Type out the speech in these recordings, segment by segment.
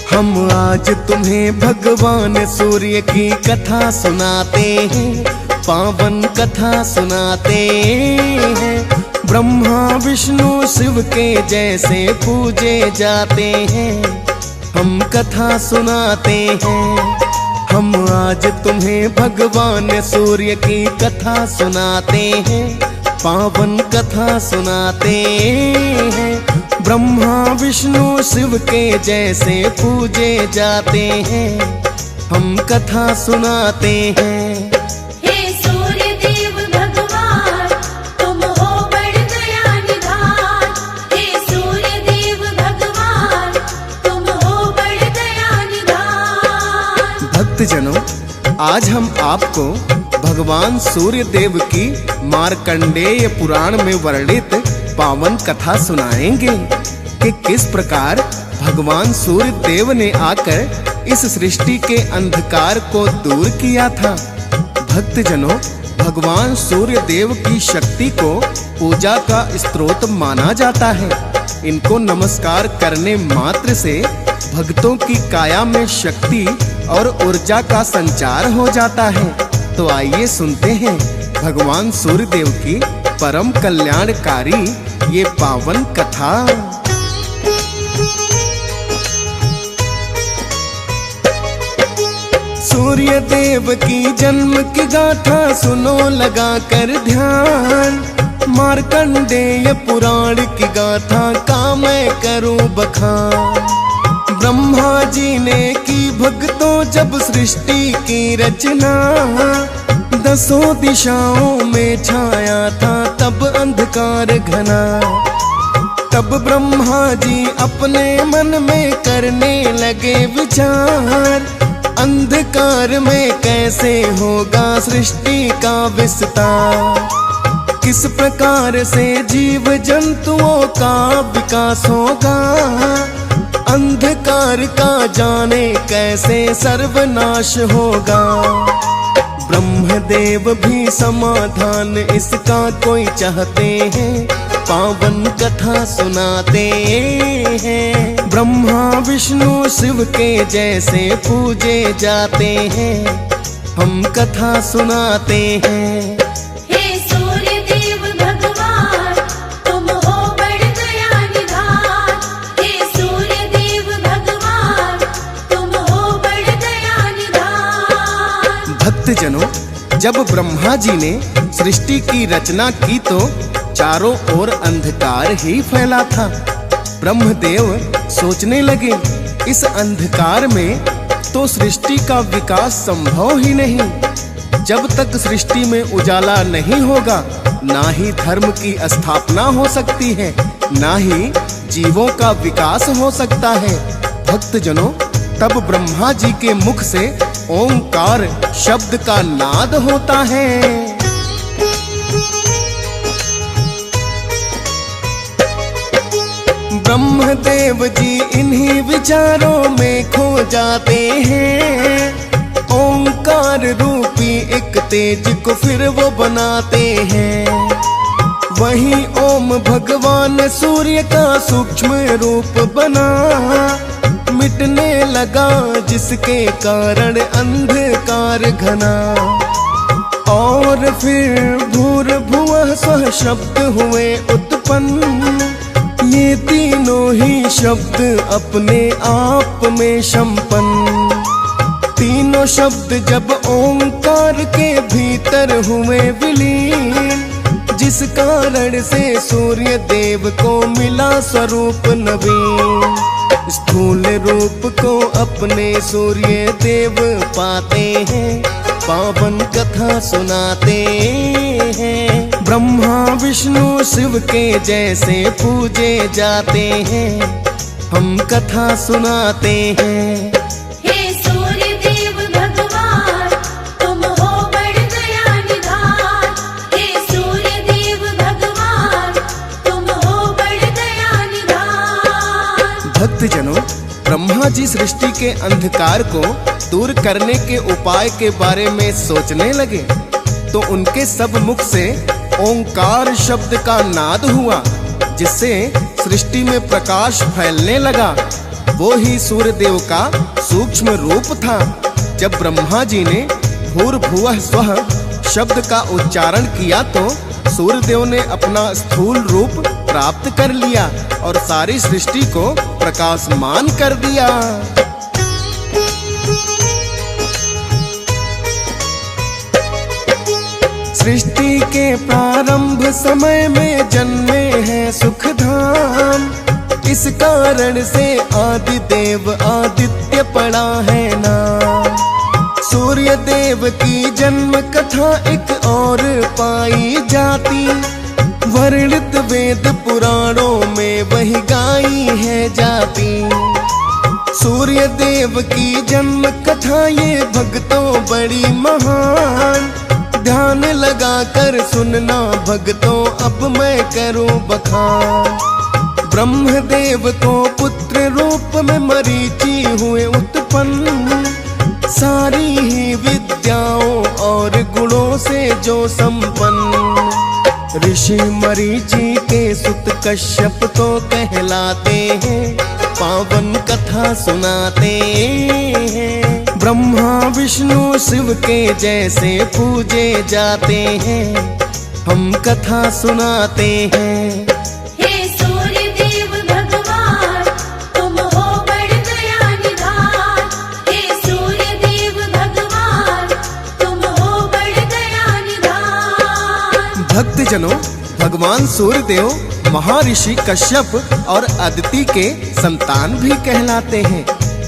हम आज तुम्हें भगवान सूर्य की कथा सुनाते हैं, पावन कथा सुनाते हैं। ब्रह्मा विष्णु शिव के जैसे पूजे जाते हैं, हम कथा सुनाते हैं। हम आज तुम्हें भगवान सूर्य की कथा सुनाते हैं, पावन कथा सुनाते हैं। ब्रह्मा विष्णु शिव के जैसे पूजे जाते हैं, हम कथा सुनाते हैं। भक्तजनों, आज हम आपको भगवान सूर्य देव की मार्कंडेय पुराण में वर्णित पावन कथा सुनाएंगे कि किस प्रकार भगवान सूर्य देव ने आकर इस सृष्टि के अंधकार को दूर किया था। भक्तजनों, भगवान सूर्य देव की शक्ति को पूजा का स्रोत माना जाता है। इनको नमस्कार करने मात्र से भक्तों की काया में शक्ति और ऊर्जा का संचार हो जाता है। तो आइए सुनते हैं भगवान सूर्य देव की परम कल्याणकारी ये पावन कथा। सूर्य देव की जन्म की गाथा सुनो लगा कर ध्यान, मार्कंडेय पुराण की गाथा का मैं करूं बखान। ब्रह्मा जी ने की भक्तों जब सृष्टि की रचना, दसों दिशाओं में छाया था तब अंधकार घना। तब ब्रह्मा जी अपने मन में करने लगे विचार, अंधकार में कैसे होगा सृष्टि का विस्तार। किस प्रकार से जीव जंतुओं का विकास होगा, अंधकार का जाने कैसे सर्वनाश होगा। ब्रह्मदेव भी समाधान इसका कोई चाहते हैं, पावन कथा सुनाते हैं। ब्रह्मा विष्णु शिव के जैसे पूजे जाते हैं, हम कथा सुनाते हैं। भक्तजनों, जब ब्रह्मा जी ने सृष्टि की रचना की तो चारों ओर अंधकार ही फैला था। ब्रह्मदेव सोचने लगे इस अंधकार में तो सृष्टि का विकास संभव ही नहीं। जब तक सृष्टि में उजाला नहीं होगा, ना ही धर्म की स्थापना हो सकती है, ना ही जीवों का विकास हो सकता है। भक्तजनों, तब ब्रह्मा जी के मुख से ओंकार शब्द का नाद होता है। ब्रह्मदेव जी इन्हीं विचारों में खो जाते हैं, ओंकार रूपी एक तेज को फिर वो बनाते हैं। वहीं ओम भगवान सूर्य का सूक्ष्म रूप बना, मिटने लगा जिसके कारण अंधकार घना। और फिर भूर्भुवः स्वः शब्द हुए उत्पन्न, ये तीनों ही शब्द अपने आप में संपन्न। तीनों शब्द जब ओंकार के भीतर हुए विलीन, जिस कारण से सूर्य देव को मिला स्वरूप नवीन। स्थूल रूप को अपने सूर्य देव पाते हैं, पावन कथा सुनाते हैं। ब्रह्मा विष्णु शिव के जैसे पूजे जाते हैं, हम कथा सुनाते हैं। भक्तजनों, ब्रह्मा जी सृष्टि के अंधकार को दूर करने के उपाय के बारे में सोचने लगे। तो उनके सब मुख से ओंकार शब्द का नाद हुआ, जिससे सृष्टि में प्रकाश फैलने लगा। वो ही सूर्यदेव का सूक्ष्म रूप था। जब ब्रह्मा जी ने भूर्भुवः स्वः शब्द का उच्चारण किया तो सूर्यदेव ने अपना स्थूल रूप प्राप्त कर लिया और सारी सृष्टि को प्रकाशमान कर दिया। सृष्टि के प्रारंभ समय में जन्मे हैं सुख धाम, इस कारण से आदि देव आदित्य पड़ा है नाम। सूर्य देव की जन्म कथा एक और पाई जाती, वर्णित वेद पुराणों में वही गाई है जाती। सूर्य देव की जन्म कथा ये भक्तों बड़ी महान, ध्यान लगा कर सुनना भक्तों अब मैं करूं बखान। ब्रह्मदेव को पुत्र रूप में मरीचि हुए उत्पन्न, सारी ही विद्याओं और गुणों से जो संपन्न। ऋषि मरीचि के सुत कश्यप तो कहलाते हैं, पावन कथा सुनाते हैं। ब्रह्मा विष्णु शिव के जैसे पूजे जाते हैं, हम कथा सुनाते हैं। भक्तजनों, भगवान सूर्यदेव महर्षि कश्यप और अदिति के संतान भी कहलाते हैं।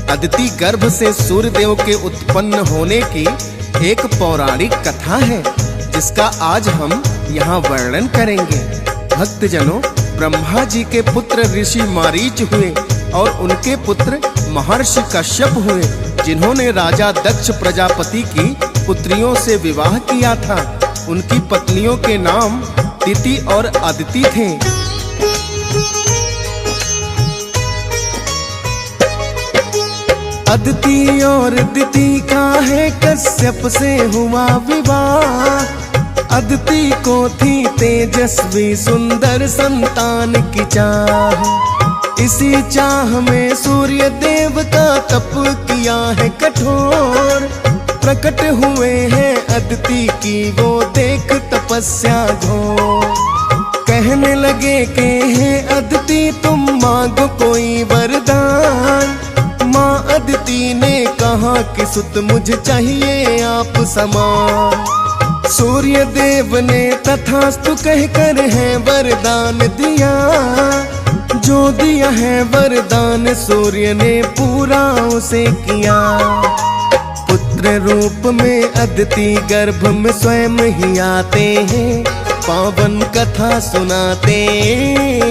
अदिति गर्भ से सूर्यदेव के उत्पन्न होने की एक पौराणिक कथा है, जिसका आज हम यहाँ वर्णन करेंगे। भक्तजनों, ब्रह्मा जी के पुत्र ऋषि मारीच हुए और उनके पुत्र महर्षि कश्यप हुए, जिन्होंने राजा दक्ष प्रजापति की पुत्रियों से विवाह किया था। उनकी पत्नियों के नाम तिथि और अदिति थे। अदिति और दिति का है कश्यप से हुआ विवाह। अदिति को थी तेजस्वी सुंदर संतान की चाह, इसी चाह में सूर्य देव का तप किया है कठोर। प्रकट हुए हैं अदिति की वो देख तपस्या घोर। कहने लगे कि हे अदिति तुम मांगो कोई वरदान। माँ अदिति ने कहा कि सुत मुझे चाहिए आप समान। सूर्य देव ने तथास्तु कहकर है वरदान दिया, जो दिया है वरदान सूर्य ने पूरा उसे किया। पुत्र रूप में अदिति गर्भ में स्वयं ही आते हैं, पावन कथा सुनाते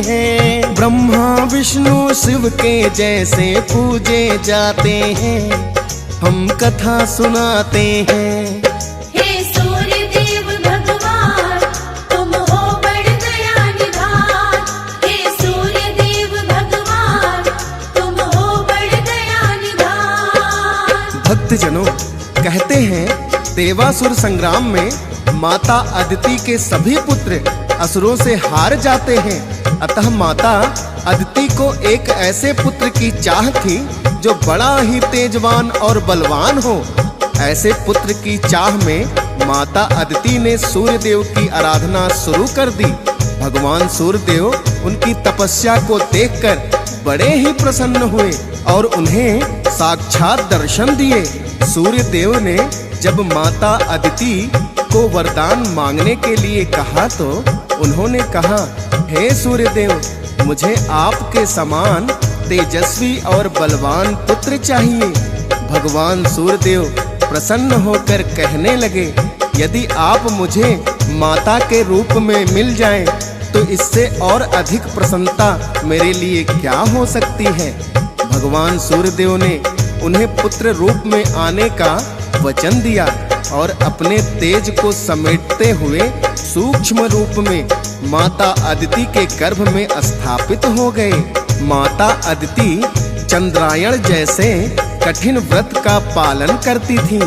हैं। ब्रह्मा विष्णु शिव के जैसे पूजे जाते हैं, हम कथा सुनाते हैं। भक्तजनों, कहते हैं देवासुर संग्राम में माता अदिति के सभी पुत्र असुरों से हार जाते हैं। अतः माता अदिति को एक ऐसे पुत्र की चाह थी जो बड़ा ही तेजवान और बलवान हो। ऐसे पुत्र की चाह में माता अदिति ने सूर्यदेव की आराधना शुरू कर दी। भगवान सूर्यदेव उनकी तपस्या को देखकर बड़े ही प्रसन्न हुए और उन्हें साक्षात दर्शन दिए। सूर्यदेव ने जब माता अदिति को वरदान मांगने के लिए कहा तो उन्होंने कहा, हे सूर्यदेव, मुझे आपके समान तेजस्वी और बलवान पुत्र चाहिए। भगवान सूर्यदेव प्रसन्न होकर कहने लगे, यदि आप मुझे माता के रूप में मिल जाएं, तो इससे और अधिक प्रसन्नता मेरे लिए क्या हो सकती है। भगवान सूर्यदेव ने उन्हें पुत्र रूप में आने का वचन दिया और अपने तेज को समेटते हुए सूक्ष्म रूप में माता अदिति के गर्भ में स्थापित हो गए। माता अदिति चंद्रायण जैसे कठिन व्रत का पालन करती थी।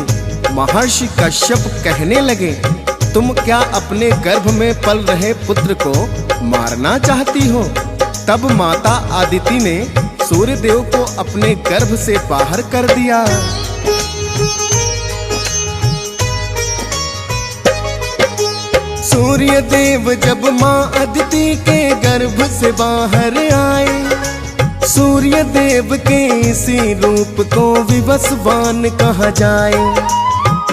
महर्षि कश्यप कहने लगे, तुम क्या अपने गर्भ में पल रहे पुत्र को मारना चाहती हो? तब माता अदिति ने सूर्य देव को अपने गर्भ से बाहर कर दिया। सूर्य देव जब माँ अदिति के गर्भ से बाहर आए, सूर्य देव के इसी रूप को विवस्वान कहा जाए।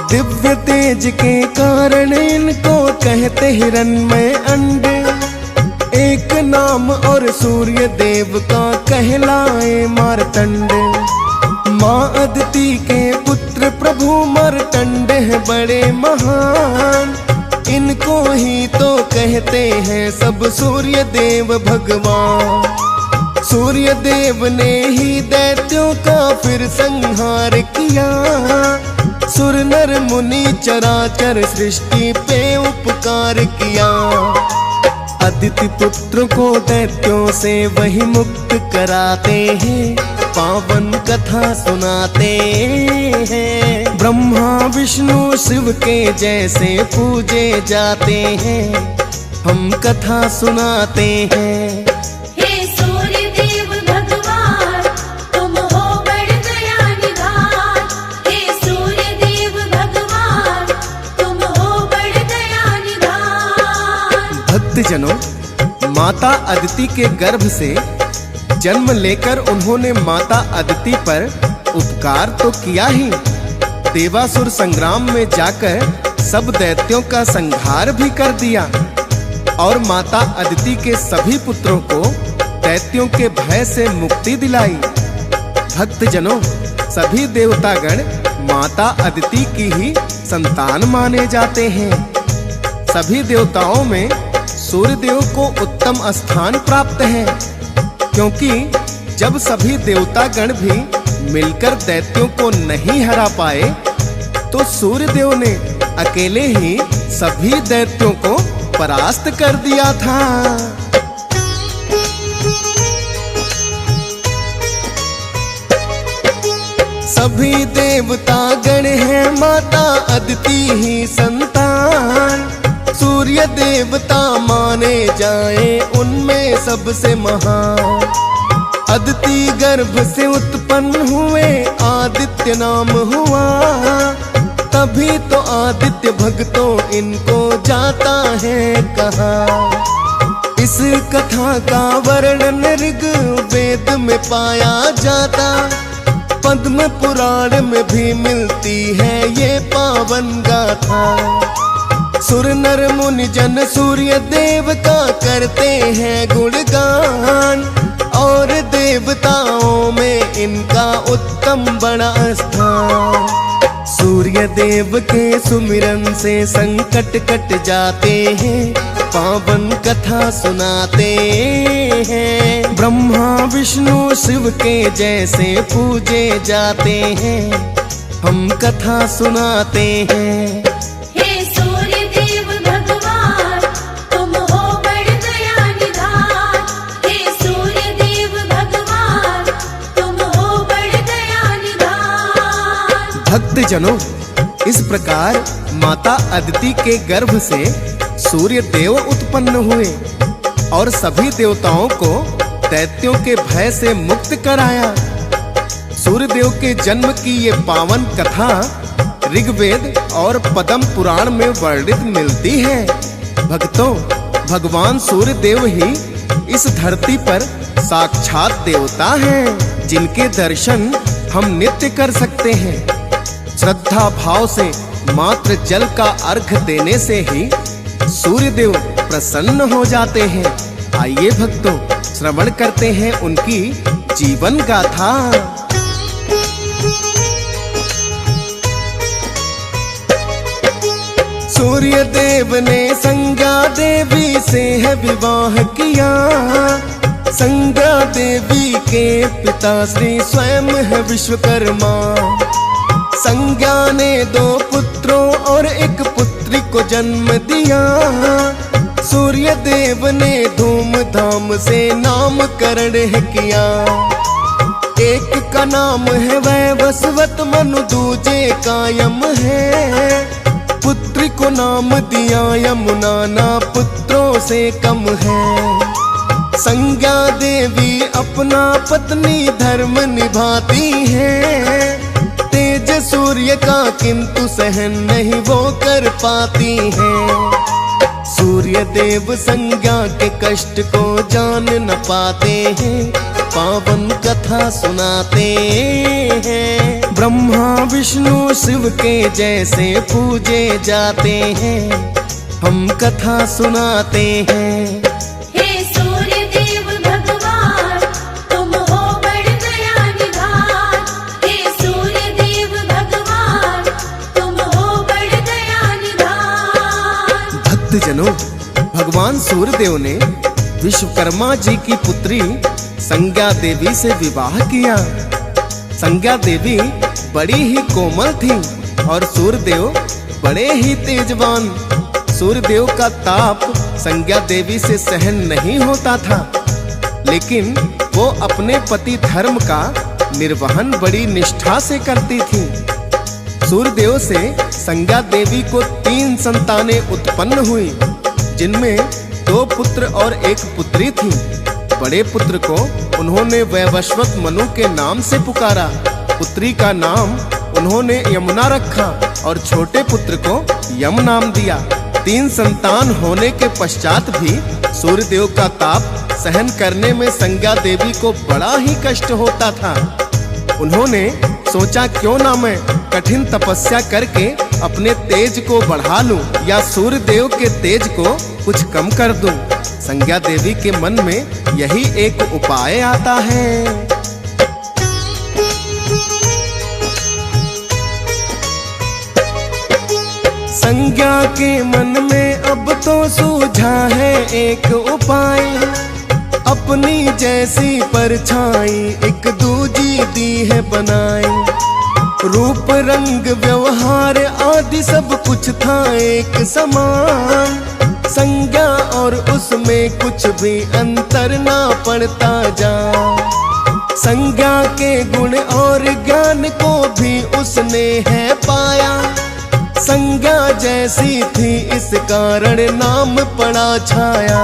दिव्य तेज के कारण इनको कहते हिरण्मय अंड। एक नाम और सूर्य देव का कहलाए मार्तंड। माँ अदिति के पुत्र प्रभु मार्तंड है बड़े महान। इनको ही तो कहते हैं सब सूर्य देव भगवान। सूर्य देव ने ही दैत्यों का फिर संहार किया। सुर नर मुनि चराचर सृष्टि पे उपकार किया। अदिति पुत्र को दैत्यों से वही मुक्त कराते हैं, पावन कथा सुनाते हैं। ब्रह्मा विष्णु शिव के जैसे पूजे जाते हैं, हम कथा सुनाते हैं। भक्तजनों, माता अदिति के गर्भ से जन्म लेकर उन्होंने माता अदिति पर उपकार तो किया ही, देवासुर संग्राम में जाकर सब दैत्यों का संहार भी कर दिया और माता अदिति के सभी पुत्रों को दैत्यों के भय से मुक्ति दिलाई। भक्तजनों, सभी देवतागण माता अदिति की ही संतान माने जाते हैं। सभी देवताओं में सूर्य देव को उत्तम स्थान प्राप्त है, क्योंकि जब सभी देवतागण भी मिलकर दैत्यों को नहीं हरा पाए, तो सूर्य देव ने अकेले ही सभी दैत्यों को परास्त कर दिया था। सभी देवता गण हैं माता अदिति ही संतान। सूर्य देवता माने जाए उनमें सबसे महान। अदिति गर्भ से उत्पन्न हुए आदित्य नाम हुआ, तभी तो आदित्य भक्तों इनको जाता है कहा। इस कथा का वर्णन ऋग्वेद में पाया जाता, पद्म पुराण में भी मिलती है ये पावन गाथा। सुर नर मुनि जन सूर्य देव का करते हैं गुणगान, और देवताओं में इनका उत्तम बड़ा स्थान। सूर्य देव के सुमिरन से संकट कट जाते हैं, पावन कथा सुनाते हैं। ब्रह्मा विष्णु शिव के जैसे पूजे जाते हैं, हम कथा सुनाते हैं। भक्तजनों, इस प्रकार माता अदिति के गर्भ से सूर्य देव उत्पन्न हुए और सभी देवताओं को दैत्यों के भय से मुक्त कराया। सूर्य देव के जन्म की ये पावन कथा ऋग्वेद और पद्म पुराण में वर्णित मिलती है। भक्तों, भगवान सूर्य देव ही इस धरती पर साक्षात देवता हैं, जिनके दर्शन हम नित्य कर सकते हैं। श्रद्धा भाव से मात्र जल का अर्घ देने से ही सूर्य देव प्रसन्न हो जाते हैं। आइए भक्तों, श्रवण करते हैं उनकी जीवन गाथा। सूर्य देव ने संज्ञा देवी से है विवाह किया। संज्ञा देवी के पिता श्री स्वयं है विश्वकर्मा। संज्ञा ने 2 पुत्रों और 1 पुत्री को जन्म दिया। सूर्य देव ने धूमधाम से नामकरण किया। एक का नाम है वैवस्वत, मनु दूजे का यम है। पुत्री को नाम दिया यमुना, ना पुत्रों से कम है। संज्ञा देवी अपना पत्नी धर्म निभाती है। तेज सूर्य का किंतु सहन नहीं वो कर पाती है। सूर्य देव संज्ञा के कष्ट को जान न पाते हैं, पावन कथा सुनाते हैं। ब्रह्मा विष्णु शिव के जैसे पूजे जाते हैं, हम कथा सुनाते हैं। हे सूर्य देव भगवान, तुम हो बड़ दया निधान। हे सूर्य देव भगवान, तुम हो बड़ दया निधान। भक्तजनों, भगवान सूर्यदेव ने विश्वकर्मा जी की पुत्री संज्ञा देवी से विवाह किया। संज्ञा देवी बड़ी ही कोमल थी और सूर्यदेव बड़े ही तेजवान। सूर्यदेव का ताप संज्ञा देवी से सहन नहीं होता था, लेकिन वो अपने पति धर्म का निर्वहन बड़ी निष्ठा से करती थी। सूर्यदेव से संज्ञा देवी को 3 संतानें उत्पन्न हुई, जिनमें 2 पुत्र और 1 पुत्री थी। बड़े पुत्र को उन्होंने वैवस्वत मनु के नाम से पुकारा। पुत्री का नाम उन्होंने यमुना रखा और छोटे पुत्र को यम नाम दिया। 3 संतान होने के पश्चात भी सूर्यदेव का ताप सहन करने में संज्ञा देवी को बड़ा ही कष्ट होता था। उन्होंने सोचा, क्यों ना मैं कठिन तपस्या करके अपने तेज को बढ़ा लूं या सूर्यदेव के तेज को कुछ कम कर दूं। संज्ञा देवी के मन में यही एक उपाय आता है। संज्ञा के मन में अब तो सूझा है एक उपाय। अपनी जैसी परछाई एक दूजी दी है बनाई। रूप रंग व्यवहार आदि सब कुछ था एक समान। संज्ञा और उसमें कुछ भी अंतर ना पड़ता जा। संज्ञा के गुण और ज्ञान को भी उसने है पाया। संज्ञा जैसी थी इस कारण नाम पड़ा छाया।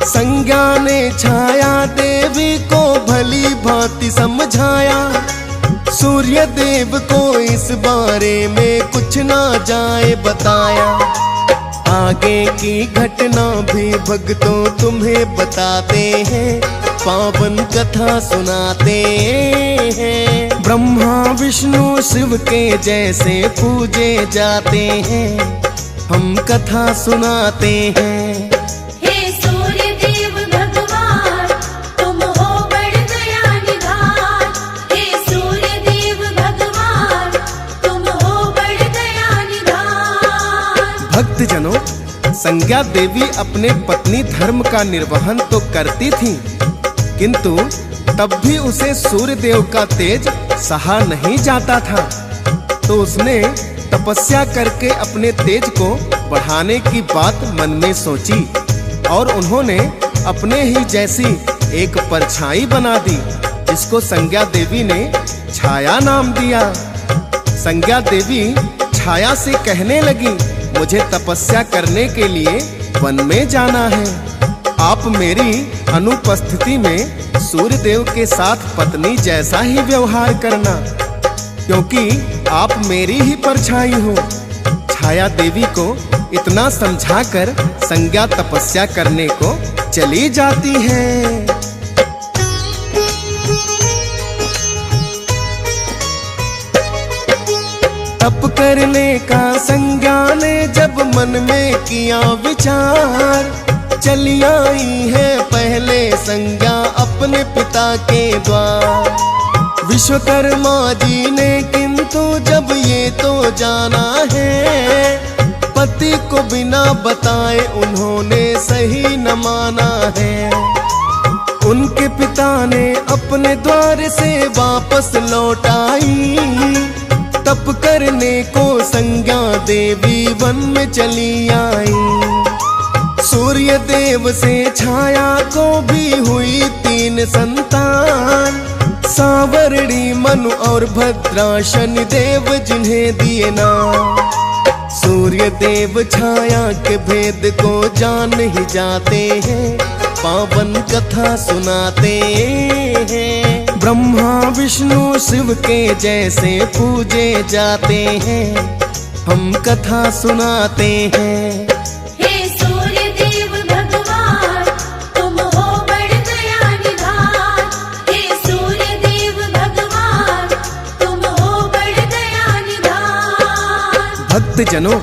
संज्ञा ने छाया देवी को भली भांति समझाया। सूर्य देव को इस बारे में कुछ ना जाए बताया। आगे की घटना भी भक्तों तुम्हें बताते हैं, पावन कथा सुनाते हैं। ब्रह्मा विष्णु शिव के जैसे पूजे जाते हैं, हम कथा सुनाते हैं। हे सूर्य देव भगवान, तुम हो बड़ दया निधान। हे सूर्य देव भगवान, तुम हो बड़ दया निधान। भक्तजनों, संज्ञा देवी अपने पत्नी धर्म का निर्वहन तो करती थी, किंतु तब भी उसे सूर्यदेव का तेज सहा नहीं जाता था। तो उसने तपस्या करके अपने तेज को बढ़ाने की बात मन में सोची और उन्होंने अपने ही जैसी एक परछाई बना दी, जिसको संज्ञा देवी ने छाया नाम दिया। संज्ञा देवी छाया से कहने लगी, मुझे तपस्या करने के लिए वन में जाना है। आप मेरी अनुपस्थिति में सूर्यदेव के साथ पत्नी जैसा ही व्यवहार करना, क्योंकि आप मेरी ही परछाई हो। छाया देवी को इतना समझाकर संज्ञा तपस्या करने को चली जाती है। तप करने का संज्ञा ने जब मन में किया विचार, चली आई है पहले संज्ञा अपने पिता के द्वार। विश्वकर्मा जी ने किंतु जब ये तो जाना है, पति को बिना बताए उन्होंने सही न माना है। उनके पिता ने अपने द्वार से वापस लौट आई। तप करने को संज्ञा देवी वन में चली आई। सूर्य देव से छाया को भी हुई 3 संतान, सावरणी मनु और भद्रा शनिदेव जिन्हें दिए नाम। सूर्य देव छाया के भेद को जान ही जाते हैं, पावन कथा सुनाते हैं। ब्रह्मा विष्णु शिव के जैसे पूजे जाते हैं, हम कथा सुनाते हैं। हे सूर्य देव भगवान, तुम हो बड़ दया निधान। हे सूर्य देव भगवान, तुम हो बड़ दया निधान। भक्तजनों,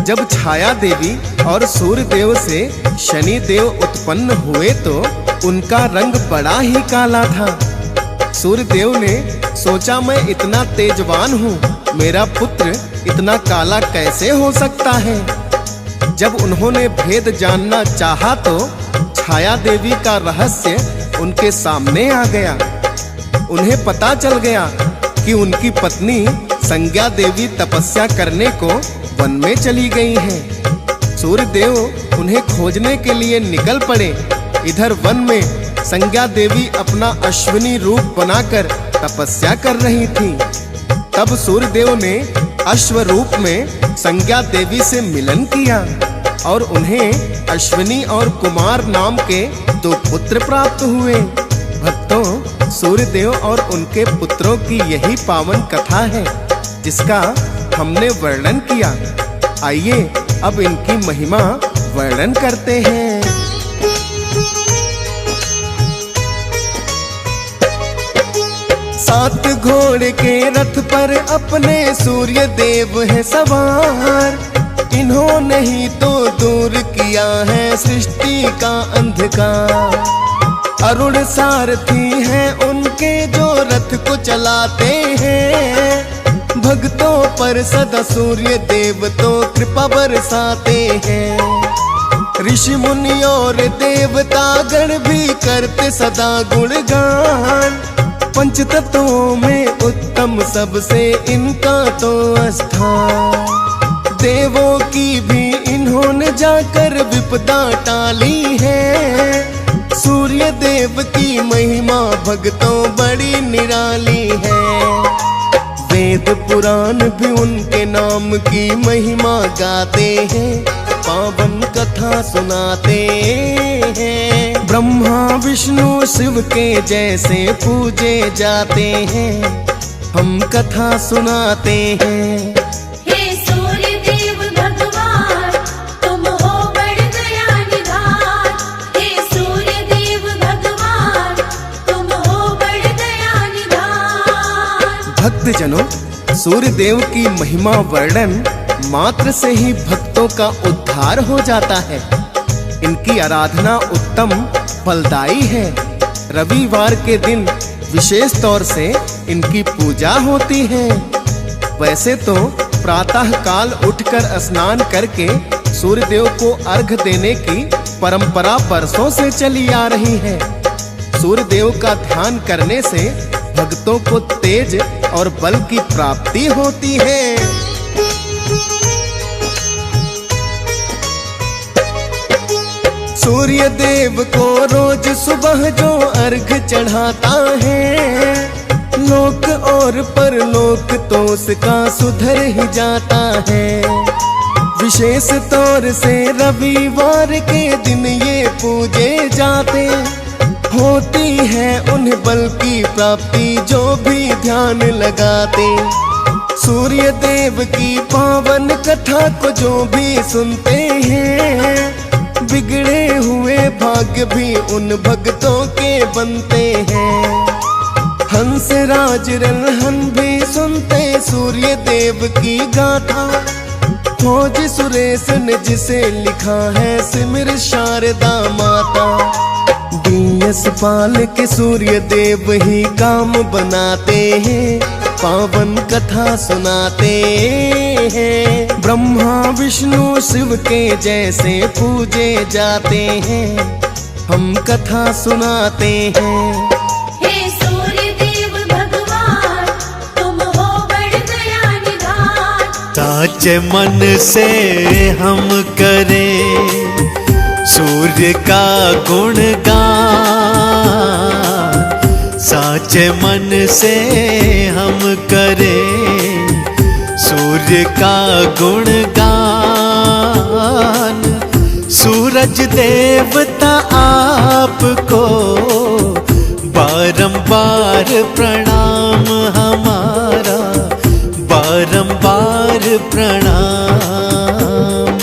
जब छाया देवी और सूर्य देव से शनि देव उत्पन्न हुए तो उनका रंग बड़ा ही काला था। सूर्य देव ने सोचा, मैं इतना तेजवान हूँ, मेरा पुत्र इतना काला कैसे हो सकता है। जब उन्होंने भेद जानना चाहा तो छाया देवी का रहस्य उनके सामने आ गया। उन्हें पता चल गया कि उनकी पत्नी संज्ञा देवी तपस्या करने को वन में चली गई हैं। सूर्य देव उन्हें खोजने के लिए निकल पड़े। इधर वन में संज्ञा देवी अपना अश्विनी रूप बनाकर तपस्या कर रही थी। तब सूर्य देव ने अश्व रूप में संज्ञा देवी से मिलन किया और उन्हें अश्विनी और कुमार नाम के 2 पुत्र प्राप्त हुए। भक्तों, सूर्य देव और उनके पुत्रों की यही पावन कथा है जिसका हमने वर्णन किया। आइए अब इनकी महिमा वर्णन करते हैं। सात घोड़े के रथ पर अपने सूर्य देव है सवार। इन्होंने ही तो दूर किया है सृष्टि का अंधकार। अरुण सारथी हैं उनके जो रथ को चलाते हैं। भक्तों पर सदा सूर्य देव तो कृपा बरसाते हैं। ऋषि मुनि और देवता गण भी करते सदा गुणगान। पंच तत्वों में उत्तम सबसे इनका तो स्थान। देवों की भी इन्होंने जाकर विपदा टाली है। सूर्य देव की महिमा भक्तों बड़ी निराली है। वेद पुराण भी उनके नाम की महिमा गाते हैं, पावन कथा सुनाते हैं। ब्रह्मा विष्णु शिव के जैसे पूजे जाते हैं, हम कथा सुनाते हैं। हे सूर्य देव भगवान, तुम हो बड़ दया निधान। हे सूर्य देव भगवान, तुम हो बड़ दया निधान। भक्तजनों, सूर्य देव की महिमा वर्णन मात्र से ही भक्तों का उद्धार हो जाता है। इनकी आराधना उत्तम फलदायी है। रविवार के दिन विशेष तौर से इनकी पूजा होती है। वैसे तो प्रातः काल उठकर स्नान करके सूर्य देव को अर्घ देने की परंपरा बरसों से चली आ रही है। सूर्य देव का ध्यान करने से भक्तों को तेज और बल की प्राप्ति होती है। सूर्य देव को रोज सुबह जो अर्घ चढ़ाता है, लोक और परलोक तो उसका सुधर ही जाता है। विशेष तौर से रविवार के दिन ये पूजे जाते, होती है उन्हें बल की प्राप्ति जो भी ध्यान लगाते। सूर्य देव की पावन कथा को जो भी सुनते हैं, बिगड़े हुए भाग्य भी उन भक्तों के बनते हैं। हंस राज रलहन भी सुनते सूर्य देव की गाथा। खोज सुरेश ने जिसे लिखा है सिमर शारदा माता। डीएस पाल के सूर्य देव ही काम बनाते हैं, पावन कथा सुनाते हैं। ब्रह्मा विष्णु शिव के जैसे पूजे जाते हैं, हम कथा सुनाते हैं। हे सूर्य देव भगवान, तुम हो बड़ दया निधान। साचे मन से हम करें सूर्य का गुणगान। साचे मन से हम करें सूर्य का गुणगान। सूरज देवता आपको बारंबार प्रणाम हमारा, बारंबार प्रणाम।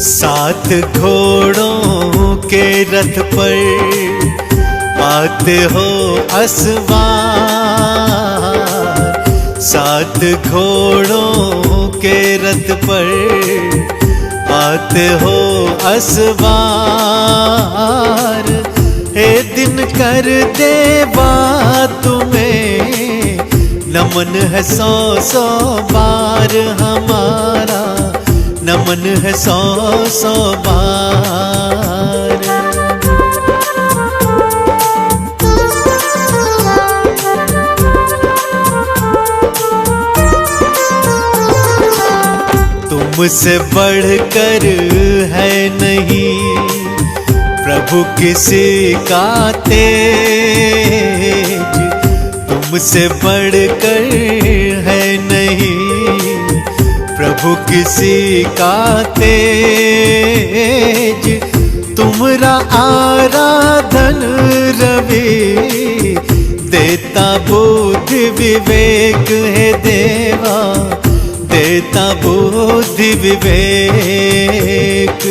सात घोड़ों के रथ पर आते हो असवार, सात घोड़ों के रथ पर आते हो असवार। हे दिन कर देवा तुम्हें नमन है सौ सौ बार हमारा, नमन है सौ सौ बार। तुमसे बढ़कर है नहीं प्रभु किसी का तेज, तुमसे बढ़कर है नहीं प्रभु किसी का तेज। तुमरा आराधन रवि देता बुद्धि विवेक है देवा, देता बुद्धि विवेक।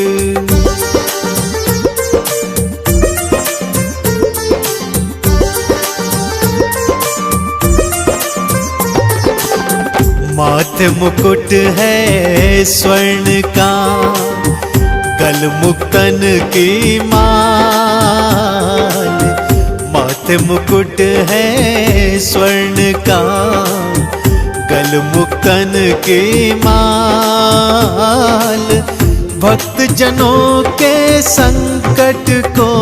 माथे मुकुट है स्वर्ण का, गल मुक्तन की माल। माथे मुकुट है स्वर्ण का, गल मुक्तन की माल। भक्त जनों के संकट को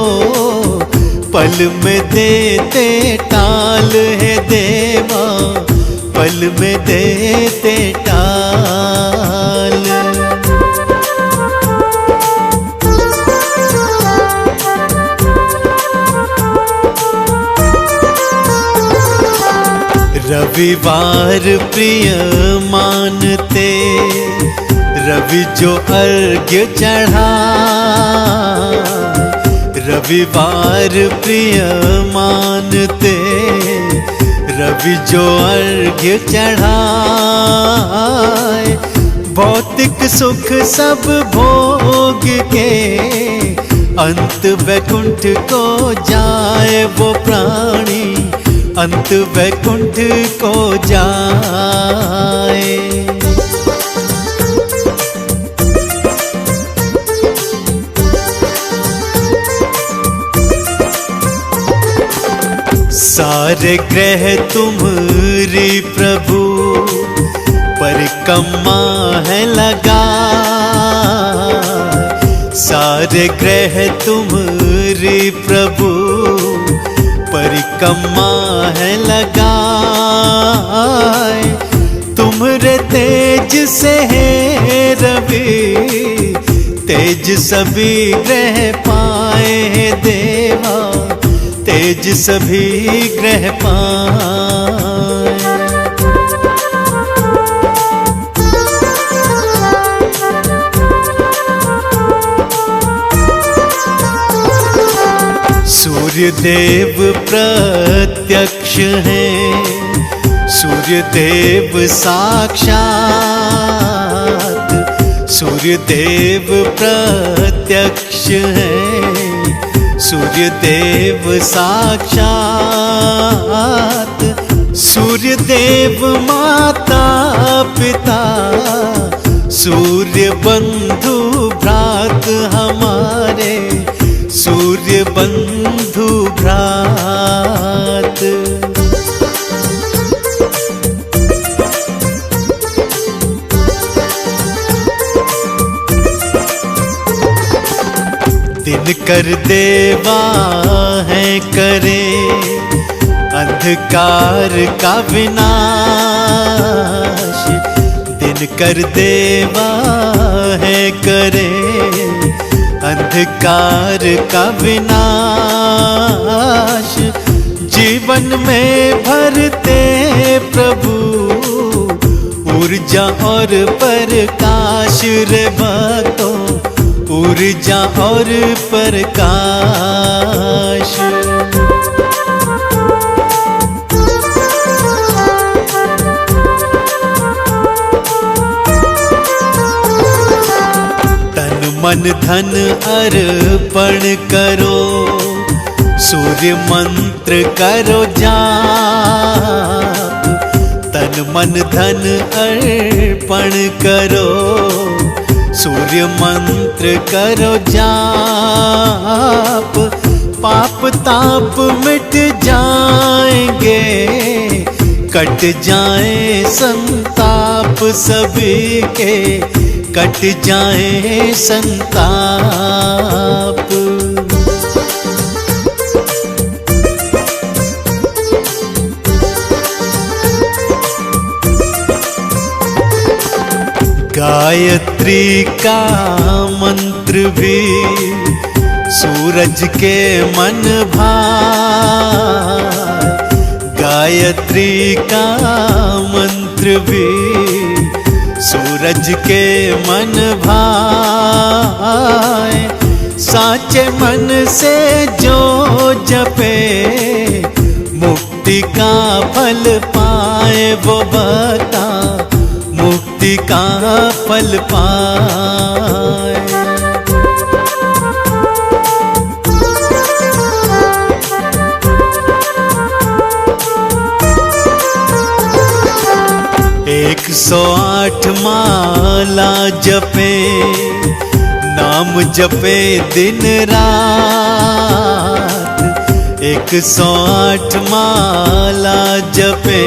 पल में देते टाल है देवा, पल में देते टाल। रविवार प्रिय मानते रवि जो अर्घ्य चढ़ा, रविवार प्रिय मानते रवि जो अर्घ्य चढ़ाए। भौतिक सुख सब भोग के अंत वैकुंठ को जाए वो प्राणी, अंत वैकुंठ को जाए। सारे ग्रह तुम्हारी प्रभु परिक्रमा है लगा, सारे ग्रह तुम्हारी प्रभु परिक्रमा है लगा। तुम्हारे तेज से है रवि तेज सभी ग्रह पाए हैं देवा, तेज सभी ग्रह पाए। सूर्य देव प्रत्यक्ष है, सूर्य देव साक्षात, सूर्य देव प्रत्यक्ष है, सूर्य देव साक्षात। सूर्य देव माता पिता, सूर्य बंधु भ्रात हमारे, सूर्य बंधु भ्रात। दिन कर देवा है करे अंधकार का विनाश, दिन कर देवा है करे अंधकार का विनाश। जीवन में भरते प्रभु ऊर्जा और प्रकाश रे भक्तों, ऊर्जा और प्रकाश। तन मन धन अर्पण करो, सूर्य मंत्र करो जाप। तन मन धन अर्पण करो, सूर्य मंत्र करो जाप। पाप ताप मिट जाएंगे, कट जाए संताप सभी के, कट जाए संताप। गायत्री का मंत्र भी सूरज के मन भाए। गायत्री का मंत्र भी सूरज के मन भाए। साचे मन से जो जपे, मुक्ति का फल पाए वो बता, मुक्ति का फल पाए। एक 108 माला जपे, नाम जपे दिन रात। 108 माला जपे,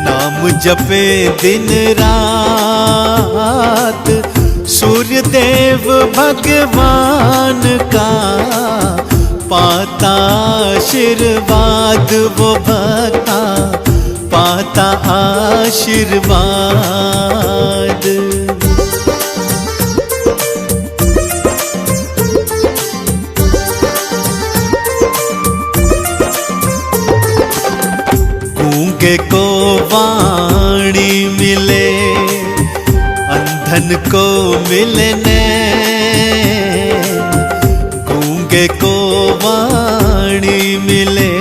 नाम जपे दिन रात। सूर्य देव भगवान का पाता आशीर्वाद वो भक्ता, पाता आशीर्वाद। गूंगे को वाणी मिले, अंधन को मिलने। गूंगे को वाणी मिले,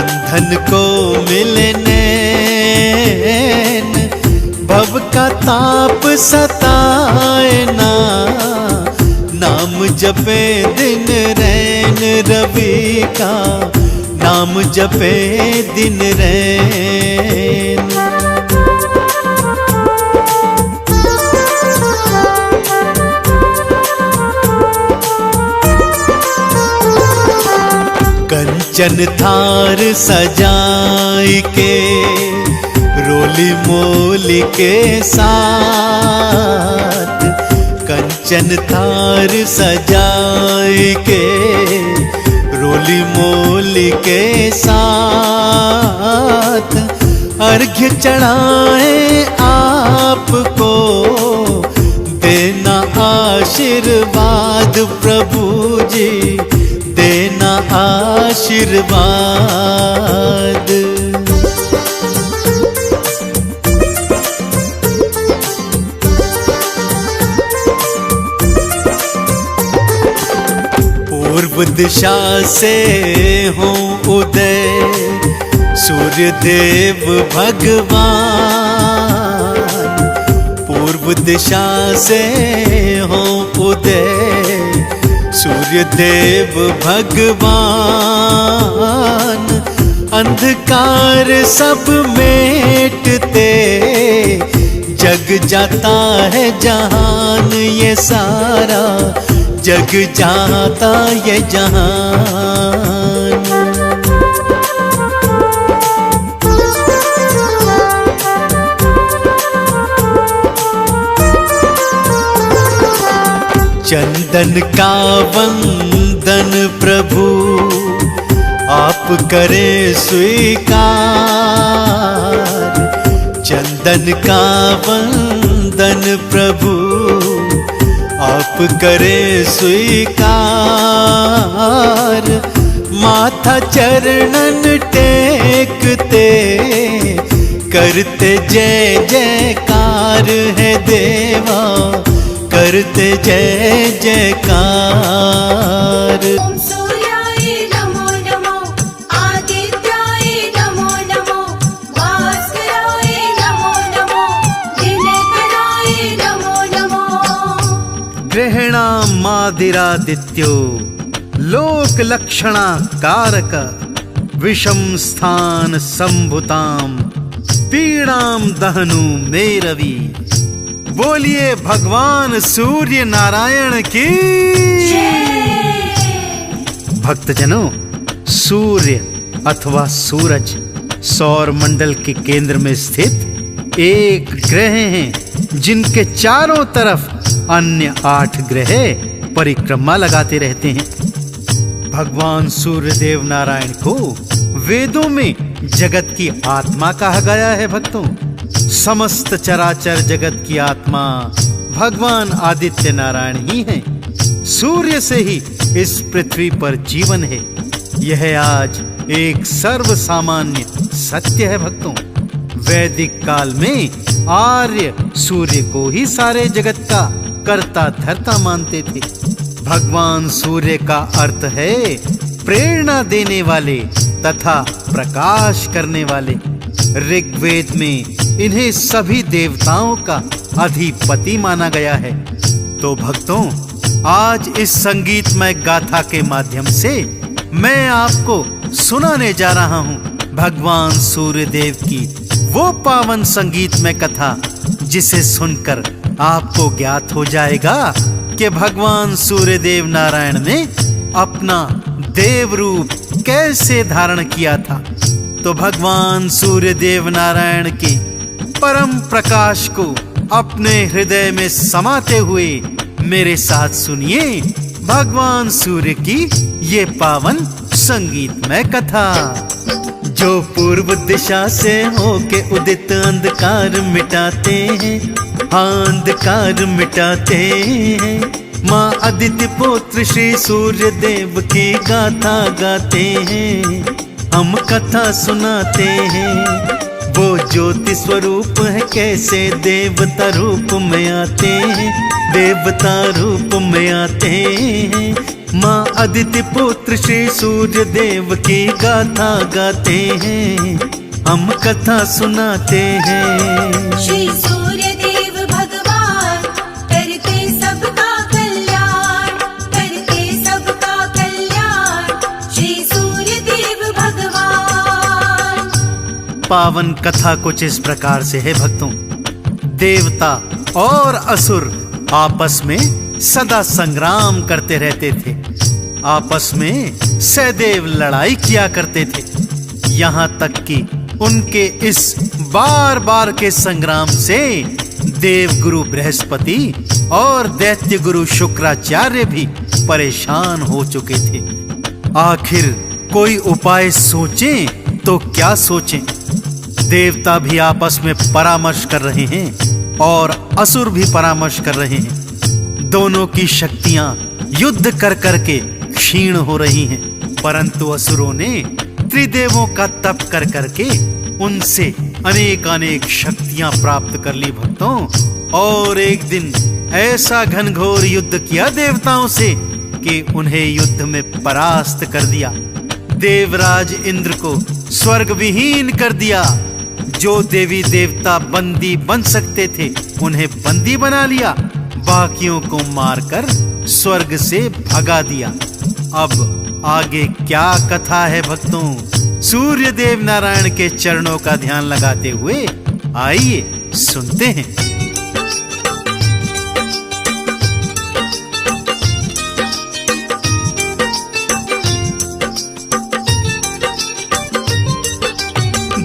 अंधन को मिलने। भव का ताप सताए ना, नाम जपे दिन रैन रवि का, नाम जपे दिन रैन। कंचन थार सजाई के, रोली मोली के साथ। कंचन थार सजाई के, रोली मोली के साथ। अर्घ्य चढ़ाए आपको, देना आशीर्वाद प्रभु जी, देना आशीर्वाद। पूर्व दिशा से हो उदय, सूर्य देव भगवान। पूर्व दिशा से हो उदय, सूर्य देव भगवान। अंधकार सब मेटते, जग जाता है जहान ये सारा, जग जाता ये जहान। चंदन का वंदन प्रभु आप करें स्वीकार। चंदन का वंदन प्रभु आप करें स्वीकार। माथा चरणन टेकते, करते जय जयकार है देवा, करते जय जयकार। ॐ सूर्याय नमो नमो, आदित्याय नमो नमो, भास्कराय नमो नमो, दिनकराय नमो नमो। ग्रहणामादिरादित्यो लोकलक्षणा कारक, विषम स्थान संभुताम पीड़ाम दहनु मेरवी। बोलिए भगवान सूर्य नारायण की। भक्तजनों, सूर्य अथवा सूरज सौर मंडल के केंद्र में स्थित एक ग्रह हैं, जिनके चारों तरफ अन्य 8 ग्रह परिक्रमा लगाते रहते हैं। भगवान सूर्य देव नारायण को वेदों में जगत की आत्मा कहा गया है। भक्तों, समस्त चराचर जगत की आत्मा भगवान आदित्य नारायण ही हैं। सूर्य से ही इस पृथ्वी पर जीवन है। यह आज एक सर्व सामान्य सत्य है। भक्तों, वैदिक काल में आर्य सूर्य को ही सारे जगत का कर्ता धर्ता मानते थे। भगवान सूर्य का अर्थ है प्रेरणा देने वाले तथा प्रकाश करने वाले। ऋग्वेद में इन्हें सभी देवताओं का अधिपति माना गया है। तो भक्तों, आज इस संगीतमय गाथा के माध्यम से मैं आपको सुनाने जा रहा हूँ भगवान सूर्य देव की वो पावन संगीतमय कथा, जिसे सुनकर आपको ज्ञात हो जाएगा कि भगवान सूर्य देव नारायण ने अपना देव रूप कैसे धारण किया था। तो भगवान सूर्य देव नारायण के परम प्रकाश को अपने हृदय में समाते हुए मेरे साथ सुनिए भगवान सूर्य की ये पावन संगीतमय कथा। जो पूर्व दिशा से होके उदित अंधकार मिटाते हैं, अंधकार मिटाते हैं। माँ अदिति पुत्र श्री सूर्य देव की गाथा गाते हैं, हम कथा सुनाते हैं। वो ज्योति स्वरूप है, कैसे देवता रूप में आते हैं, देवता रूप में आते हैं। माँ अदिति पुत्र श्री सूर्य देव की गाथा गाते हैं, हम कथा सुनाते हैं। श्री सूर्य देव भगवान करते सबका कल्याण, करते सबका कल्याण। श्री सूर्य देव भगवान। पावन कथा कुछ इस प्रकार से है भक्तों। देवता और असुर आपस में सदा संग्राम करते रहते थे, आपस में सदैव लड़ाई किया करते थे। यहाँ तक कि उनके इस बार बार के संग्राम से देवगुरु बृहस्पति और दैत्य गुरु शुक्राचार्य भी परेशान हो चुके थे। आखिर कोई उपाय सोचें तो क्या सोचें। देवता भी आपस में परामर्श कर रहे हैं और असुर भी परामर्श कर रहे हैं। दोनों की शक्तियां युद्ध कर करके क्षीण हो रही हैं, परंतु असुरों ने त्रिदेवों का तप कर करके उनसे अनेक शक्तियां प्राप्त कर ली भक्तों। और एक दिन ऐसा घनघोर युद्ध किया देवताओं से कि उन्हें युद्ध में परास्त कर दिया। देवराज इंद्र को स्वर्ग विहीन कर दिया। जो देवी देवता बंदी बन सकते थे उन्हें बंदी बना लिया, बाकियों को मारकर स्वर्ग से भगा दिया। अब आगे क्या कथा है भक्तों, सूर्य देव नारायण के चरणों का ध्यान लगाते हुए आइए सुनते हैं।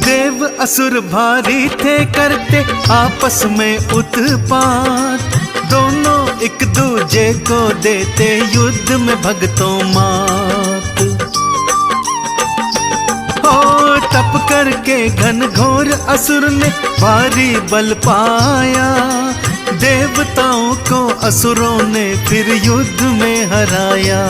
देव असुर भारी थे करते आपस में उत्पात, दोनों एक दूजे को देते युद्ध में भगतों मात। ओ तप करके घनघोर असुर ने भारी बल पाया, देवताओं को असुरों ने फिर युद्ध में हराया।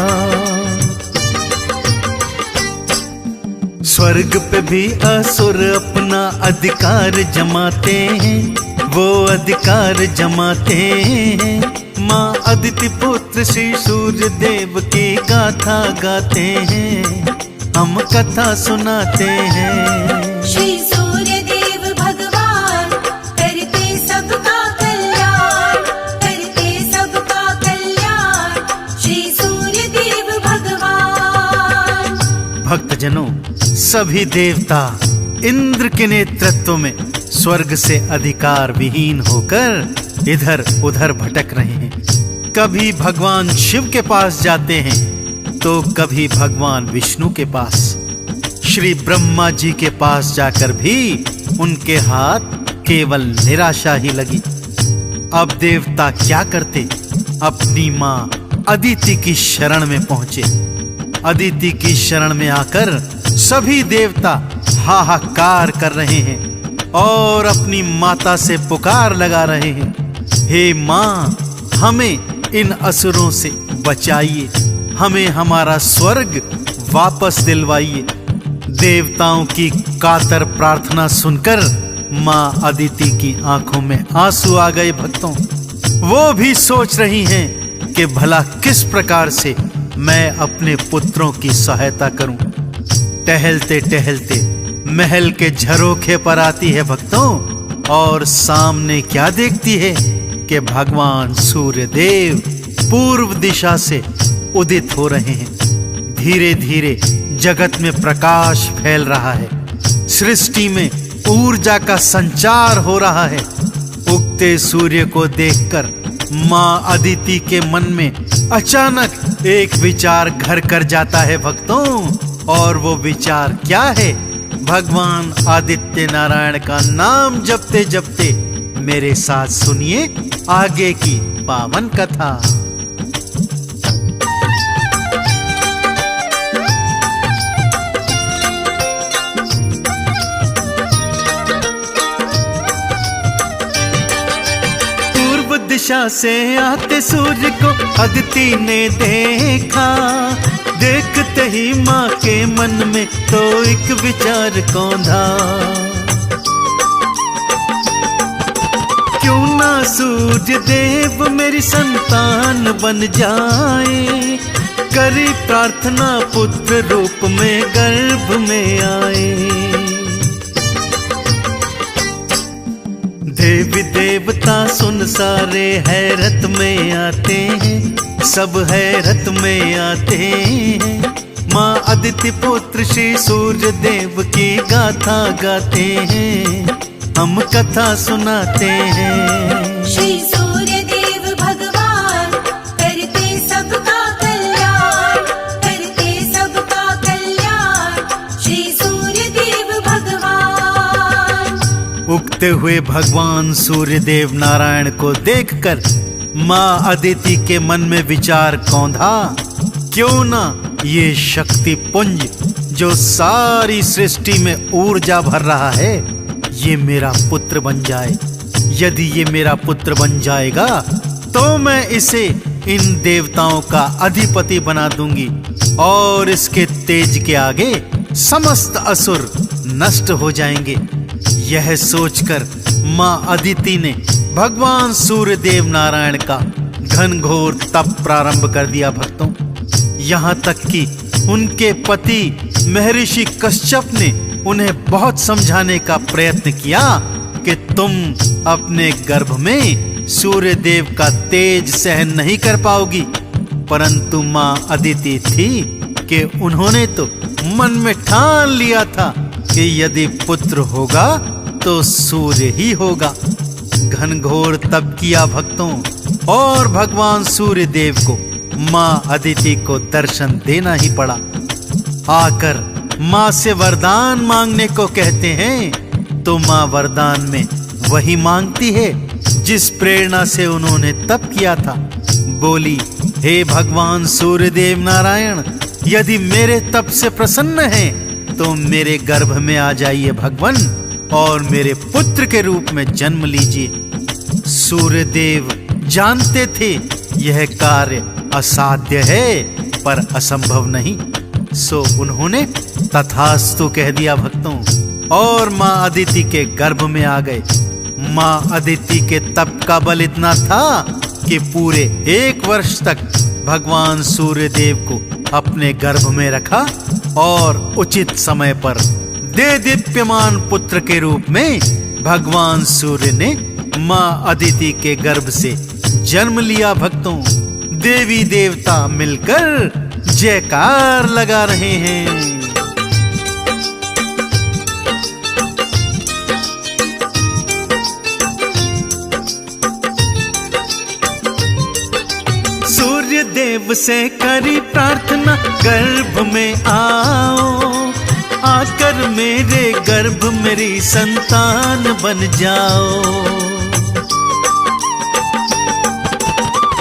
स्वर्ग पे भी असुर अपना अधिकार जमाते हैं, वो अधिकार जमाते हैं। माँ अदिति पुत्र श्री सूर्य देव की गाथा गाते हैं, हम कथा सुनाते हैं। श्री सूर्य देव भगवान करते सबका कल्याण, करते सबका कल्याण। श्री सूर्य देव भगवान। भक्तजनों, सभी देवता इंद्र के नेतृत्व में स्वर्ग से अधिकार विहीन होकर इधर उधर भटक रहे हैं। कभी भगवान शिव के पास जाते हैं तो कभी भगवान विष्णु के पास। श्री ब्रह्मा जी के पास जाकर भी उनके हाथ केवल निराशा ही लगी। अब देवता क्या करते? अपनी मां अदिति की शरण में पहुंचे। अदिति की शरण में आकर सभी देवता हाहाकार कर रहे हैं और अपनी माता से पुकार लगा रहे हैं, हे मां, हमें इन असुरों से बचाइए, हमें हमारा स्वर्ग वापस दिलवाइए। देवताओं की कातर प्रार्थना सुनकर मां अदिति की आंखों में आंसू आ गए। भक्तों, वो भी सोच रही हैं कि भला किस प्रकार से मैं अपने पुत्रों की सहायता करूं। टहलते टहलते महल के झरोखे पर आती है भक्तों, और सामने क्या देखती है कि भगवान सूर्य देव पूर्व दिशा से उदित हो रहे हैं। धीरे धीरे जगत में प्रकाश फैल रहा है, सृष्टि में ऊर्जा का संचार हो रहा है। उगते सूर्य को देखकर मां अदिति के मन में अचानक एक विचार घर कर जाता है भक्तों, और वो विचार क्या है? भगवान आदित्य नारायण का नाम जपते जपते मेरे साथ सुनिए आगे की पावन कथा। पूर्व दिशा से आते सूर्य को अदिति ने देखा। देखते ही माँ के मन में तो एक विचार कौंधा, क्यों ना सूर्य देव मेरी संतान बन जाए। करी प्रार्थना पुत्र रूप में गर्भ में आए। देवी देवता सुन सारे हैरत में आते हैं, सब हैरत में आते हैं। माँ अदिति पुत्र श्री सूर्य देव की गाथा गाते हैं, हम कथा सुनाते हैं। श्री सूर्य देव भगवान करते सबका कल्याण, करते सबका कल्याण। श्री सूर्य देव भगवान। उगते हुए भगवान सूर्य देव नारायण को देखकर माँ अदिति के मन में विचार कौंधा, क्यों ना ये शक्ति पुंज जो सारी सृष्टि में ऊर्जा भर रहा है, ये मेरा पुत्र बन जाए। यदि ये मेरा पुत्र बन जाएगा तो मैं इसे इन देवताओं का अधिपति बना दूंगी, और इसके तेज के आगे समस्त असुर नष्ट हो जाएंगे। यह सोचकर माँ अदिति ने भगवान सूर्य देव नारायण का घनघोर तप प्रारंभ कर दिया भक्तों। यहाँ तक कि उनके पति महर्षि कश्यप ने उन्हें बहुत समझाने का प्रयत्न किया कि तुम अपने गर्भ में सूर्य देव का तेज सहन नहीं कर पाओगी। परंतु माँ अदिति थी कि उन्होंने तो मन में ठान लिया था कि यदि पुत्र होगा तो सूर्य ही होगा। घनघोर तप किया भक्तों, और भगवान सूर्य देव को माँ अदिति को दर्शन देना ही पड़ा। आकर माँ से वरदान मांगने को कहते हैं तो माँ वरदान में वही मांगती है जिस प्रेरणा से उन्होंने तप किया था। बोली, हे भगवान सूर्यदेव नारायण, यदि मेरे तप से प्रसन्न हैं तो मेरे गर्भ में आ जाइए भगवान, और मेरे पुत्र के रूप में जन्म लीजिए। सूर्यदेव जानते थे यह कार्य असाध्य है पर असंभव नहीं, सो उन्होंने तथास्तु कह दिया भक्तों और मां अदिति के गर्भ में आ गए। मां अदिति के तप का बल इतना था कि पूरे 1 वर्ष तक भगवान सूर्य देव को अपने गर्भ में रखा और उचित समय पर दे दीप्यमान पुत्र के रूप में भगवान सूर्य ने मां अदिति के गर्भ से जन्म लिया। भक्तों, देवी देवता मिलकर जयकार लगा रहे हैं। सूर्य देव से करी प्रार्थना गर्भ में आओ, आकर मेरे गर्भ मेरी संतान बन जाओ।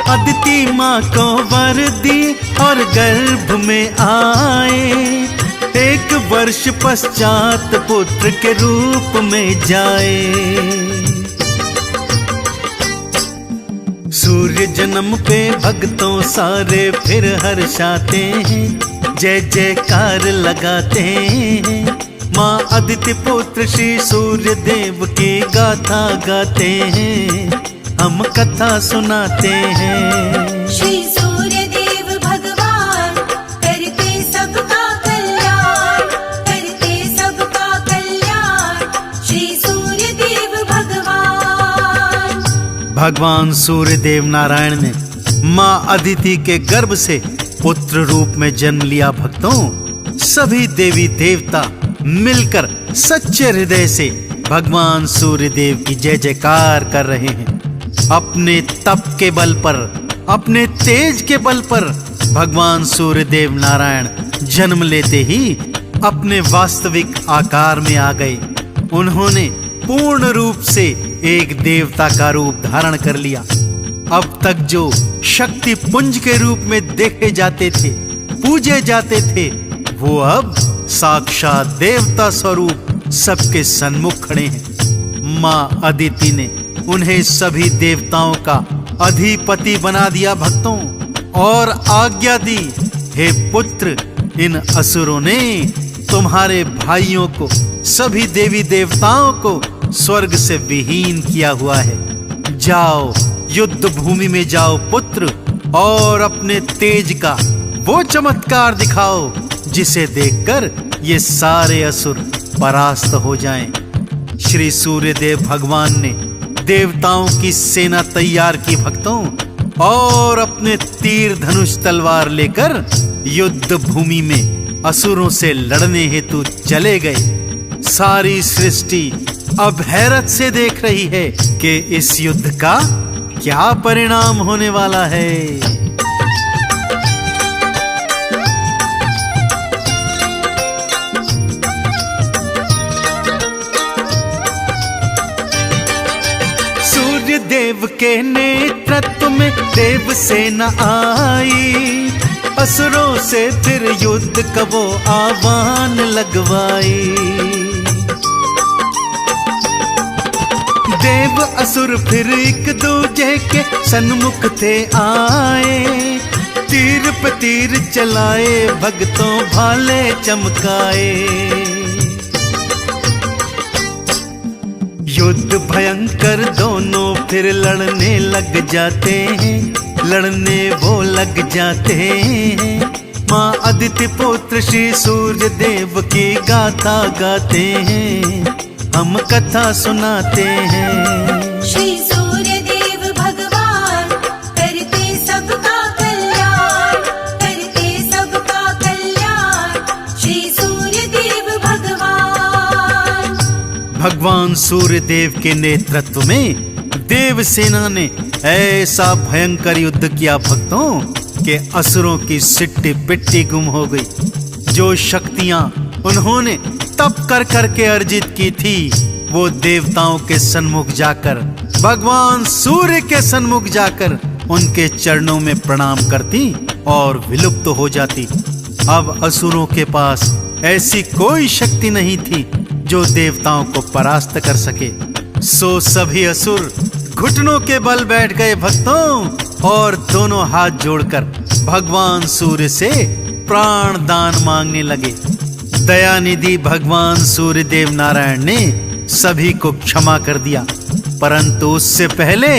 अदिति माँ को वर दी और गर्भ में आए, 1 वर्ष पश्चात पुत्र के रूप में जाए। सूर्य जन्म पे भक्तों सारे फिर हर्षाते हैं, जय जयकार लगाते हैं। माँ अदिति पुत्र श्री सूर्य देव की गाथा गाते हैं, हम कथा सुनाते हैं। श्री सूर्य देव भगवान करते सबका कल्याण, करते सबका कल्याण। श्री सूर्य देव भगवान। भगवान सूर्य देव नारायण ने माँ अदिति के गर्भ से पुत्र रूप में जन्म लिया। भक्तों, सभी देवी देवता मिलकर सच्चे हृदय से भगवान सूर्य देव की जय जयकार कर रहे हैं। अपने तप के बल पर, अपने तेज के बल पर भगवान सूर्य देव नारायण जन्म लेते ही अपने वास्तविक आकार में आ गए। उन्होंने पूर्ण रूप से एक देवता का रूप धारण कर लिया। अब तक जो शक्ति पुंज के रूप में देखे जाते थे, पूजे जाते थे, वो अब साक्षात देवता स्वरूप सबके सन्मुख खड़े हैं। माँ अदिति ने उन्हें सभी देवताओं का अधिपति बना दिया। भक्तों, और आज्ञा दी, हे पुत्र, इन असुरों ने तुम्हारे भाइयों को, सभी देवी देवताओं को स्वर्ग से विहीन किया हुआ है। जाओ, युद्ध भूमि में जाओ पुत्र, और अपने तेज का वो चमत्कार दिखाओ जिसे देखकर ये सारे असुर परास्त हो जाएं। श्री सूर्यदेव भगवान ने देवताओं की सेना तैयार की। भक्तों, और अपने तीर धनुष तलवार लेकर युद्ध भूमि में असुरों से लड़ने हेतु चले गए। सारी सृष्टि अब हैरत से देख रही है कि इस युद्ध का क्या परिणाम होने वाला है। सूर्य देव के नेतृत्व में देव सेना आई, असुरों से फिर युद्ध का वो आह्वान लगवाई। देव असुर फिर एक दूजे के सन्मुख थे आए, तीर पे तीर चलाए, भक्तों भाले चमकाए। युद्ध भयंकर दोनों फिर लड़ने लग जाते हैं, लड़ने वो लग जाते हैं। माँ अदिति पुत्र श्री सूर्य देव की गाथा गाते हैं, हम कथा सुनाते हैं। श्री सूर्य देव भगवान करते सबका कल्याण, करते सबका कल्याण। श्री सूर्य देव भगवान। भगवान सूर्य देव के नेतृत्व में देव सेना ने ऐसा भयंकर युद्ध किया भक्तों कि असुरों की सिट्टी पिट्टी गुम हो गई। जो शक्तियां उन्होंने तप कर करके अर्जित की थी, वो देवताओं के सन्मुख जाकर, भगवान सूर्य के सन्मुख जाकर उनके चरणों में प्रणाम करती और विलुप्त हो जाती। अब असुरों के पास ऐसी कोई शक्ति नहीं थी जो देवताओं को परास्त कर सके। सो सभी असुर घुटनों के बल बैठ गए भक्तों, और दोनों हाथ जोड़कर भगवान सूर्य से प्राण दान मांगने लगे। दयानिधि भगवान सूर्यदेव नारायण ने सभी को क्षमा कर दिया, परंतु उससे पहले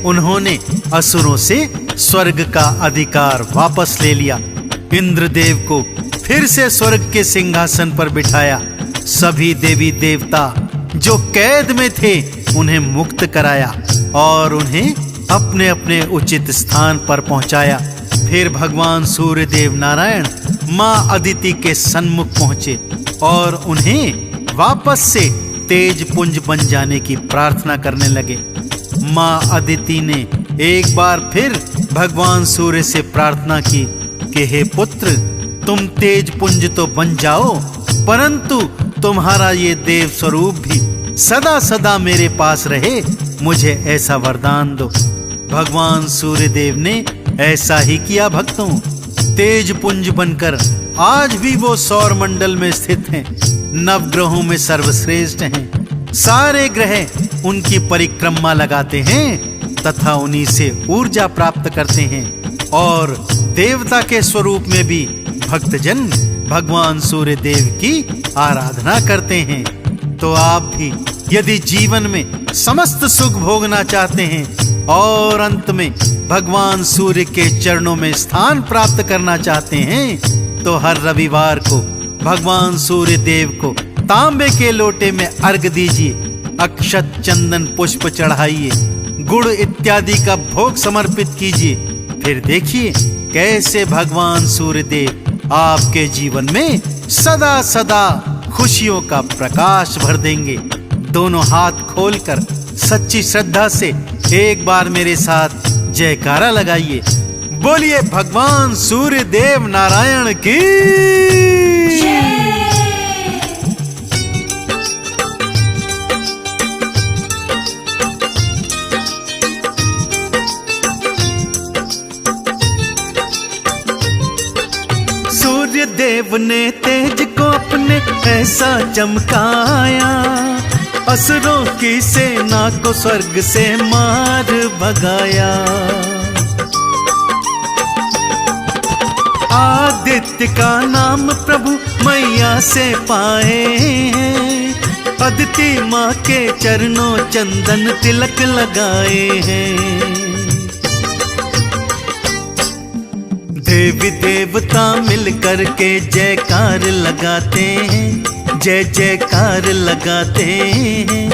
उन्होंने असुरों से स्वर्ग का अधिकार वापस ले लिया। इंद्रदेव को फिर से स्वर्ग के सिंहासन पर बिठाया। सभी देवी देवता जो कैद में थे उन्हें मुक्त कराया और उन्हें अपने अपने उचित स्थान पर पहुंचाया। फिर भगवान सूर्यदेव नारायण मां अदिति के सन्मुख पहुंचे और उन्हें वापस से तेज पुंज बन जाने की प्रार्थना करने लगे। मां अदिति ने एक बार फिर भगवान सूर्य से प्रार्थना की कि हे पुत्र, तुम तेज पुंज तो बन जाओ, परंतु तुम्हारा ये देव स्वरूप भी सदा सदा मेरे पास रहे, मुझे ऐसा वरदान दो। भगवान सूर्यदेव ने ऐसा ही किया भक्तों। तेज पुंज बनकर आज भी वो सौर मंडल में स्थित हैं, नवग्रहों में सर्वश्रेष्ठ हैं। सारे ग्रह उनकी परिक्रमा लगाते हैं तथा उन्हीं से ऊर्जा प्राप्त करते हैं और देवता के स्वरूप में भी भक्तजन भगवान सूर्य देव की आराधना करते हैं। तो आप भी यदि जीवन में समस्त सुख भोगना चाहते हैं और अंत में भगवान सूर्य के चरणों में स्थान प्राप्त करना चाहते हैं, तो हर रविवार को भगवान सूर्य देव को तांबे के लोटे में अर्घ दीजिए, अक्षत चंदन पुष्प चढ़ाइए, गुड़ इत्यादि का भोग समर्पित कीजिए। फिर देखिए कैसे भगवान सूर्य देव आपके जीवन में सदा सदा खुशियों का प्रकाश भर देंगे। दोनों हाथ खोलकर सच्ची श्रद्धा से एक बार मेरे साथ जयकारा लगाइए। बोलिए भगवान सूर्य देव नारायण की सूर्य देव ने तेज को अपने ऐसा चमकाया, असुरों की सेना को स्वर्ग से मार भगाया। आदित्य का नाम प्रभु मैया से पाए हैं, अदिति माँ के चरणों चंदन तिलक लगाए हैं। देवी देवता मिलकर के जयकार लगाते हैं, जय जयकार लगाते हैं।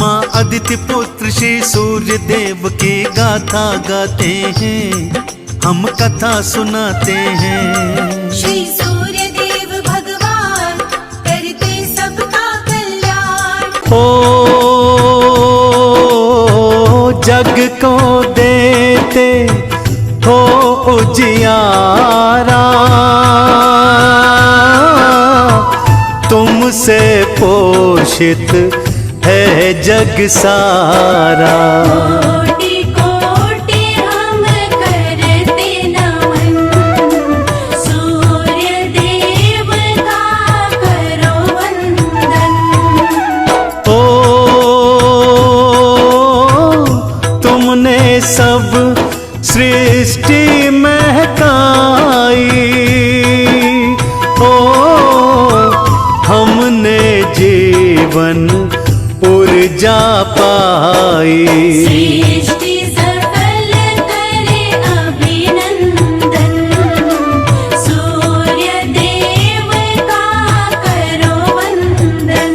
माँ अदिति पुत्र श्री सूर्य देव की गाथा गाते हैं, हम कथा सुनाते हैं। श्री सूर्य देव भगवान करते सबका कल्याण। ओ जग को देते हो उजियारा, तुमसे पोषित है जग सारा। कोटि कोटि हम करते नमन, सूर्य देव का करो वंदन। ओ तुमने सब सृष्टि महकाई, ओ हमने जीवन ऊर्जा पाई। सृष्टि सकल करे अभिनंदन, सूर्य देव का करो वंदन।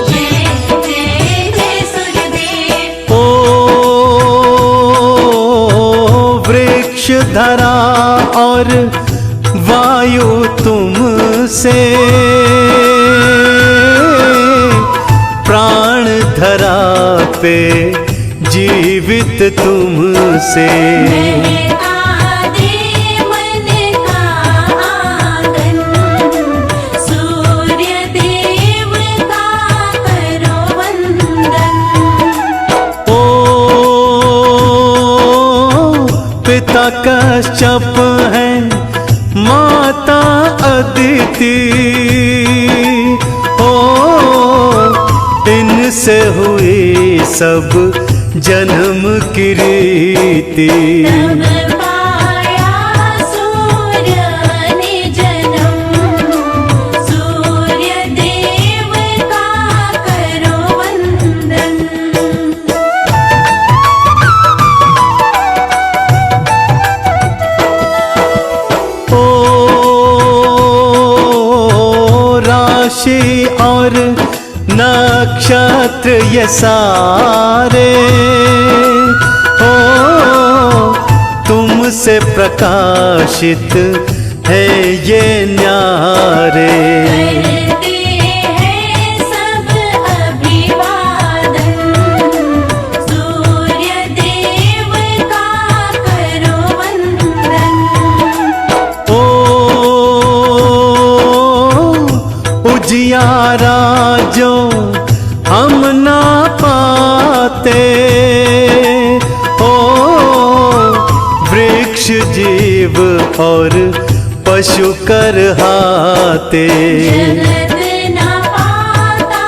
जय जय जय सूर्य देव। वृक्ष धरा और वायु तुमसे, प्राण धरा पे जीवित तुमसे। महका दे मन का आंगन, सूर्य देव का करो वंदन। ओ पिता कश्यप है, माता अदिति, ओ इनसे हुई सब जन्म की रीति। तब पाया सूर्य ने जन्म, सूर्य देव का करो वंदन। ओ राशि और नक्षत्र ये सारे, ओ तुमसे प्रकाशित है ये न्यारे। करते हैं सब अभिवादन, सूर्य देव का करो वंदन। ओ उजियारा जो हम ना पाते, ओ वृक्ष जीव और पशु करहाते। जगत न पाता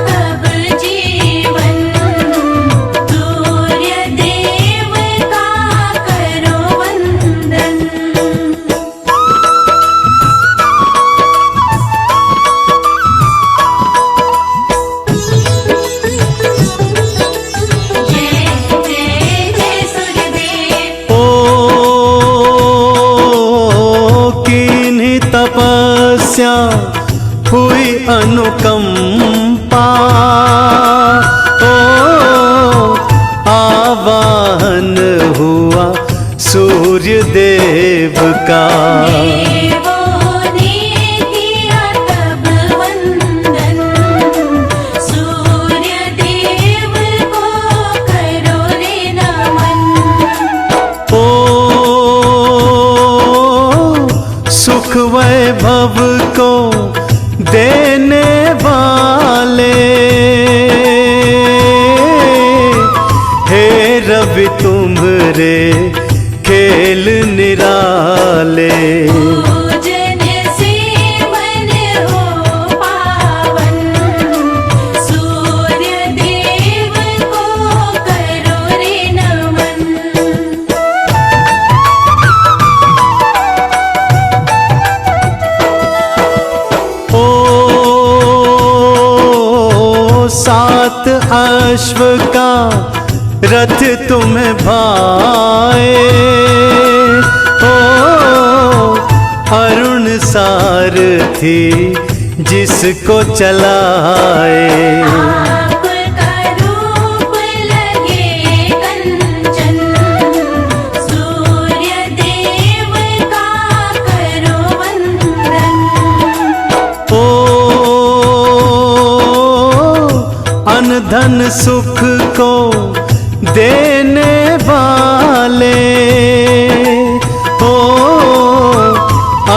तब जीवन, सूर्य देव का करो वंदन। जय जय जय सूर्यदेव। ओ किन्हीं तपस्या हुई अनुकंपा, ओ आवाहन हुआ सूर्य देव का। देवों ने किया तब वंदन, सूर्य देव को करो रे नमन। ओ सुख वैभव को देने वाले, हे रवि तुम्हारे खेल निराले। पूजन से मन हो पावन, सूर्य देव को करो रे नमन। ओ सात अश्व का रथ तुम्हें भाए, ओ अरुण सारथी जिसको चलाए। आपका रूप लगे कंचन, सूर्य देव का करो वंदन। ओ अनधन सुख को देने वाले, ओ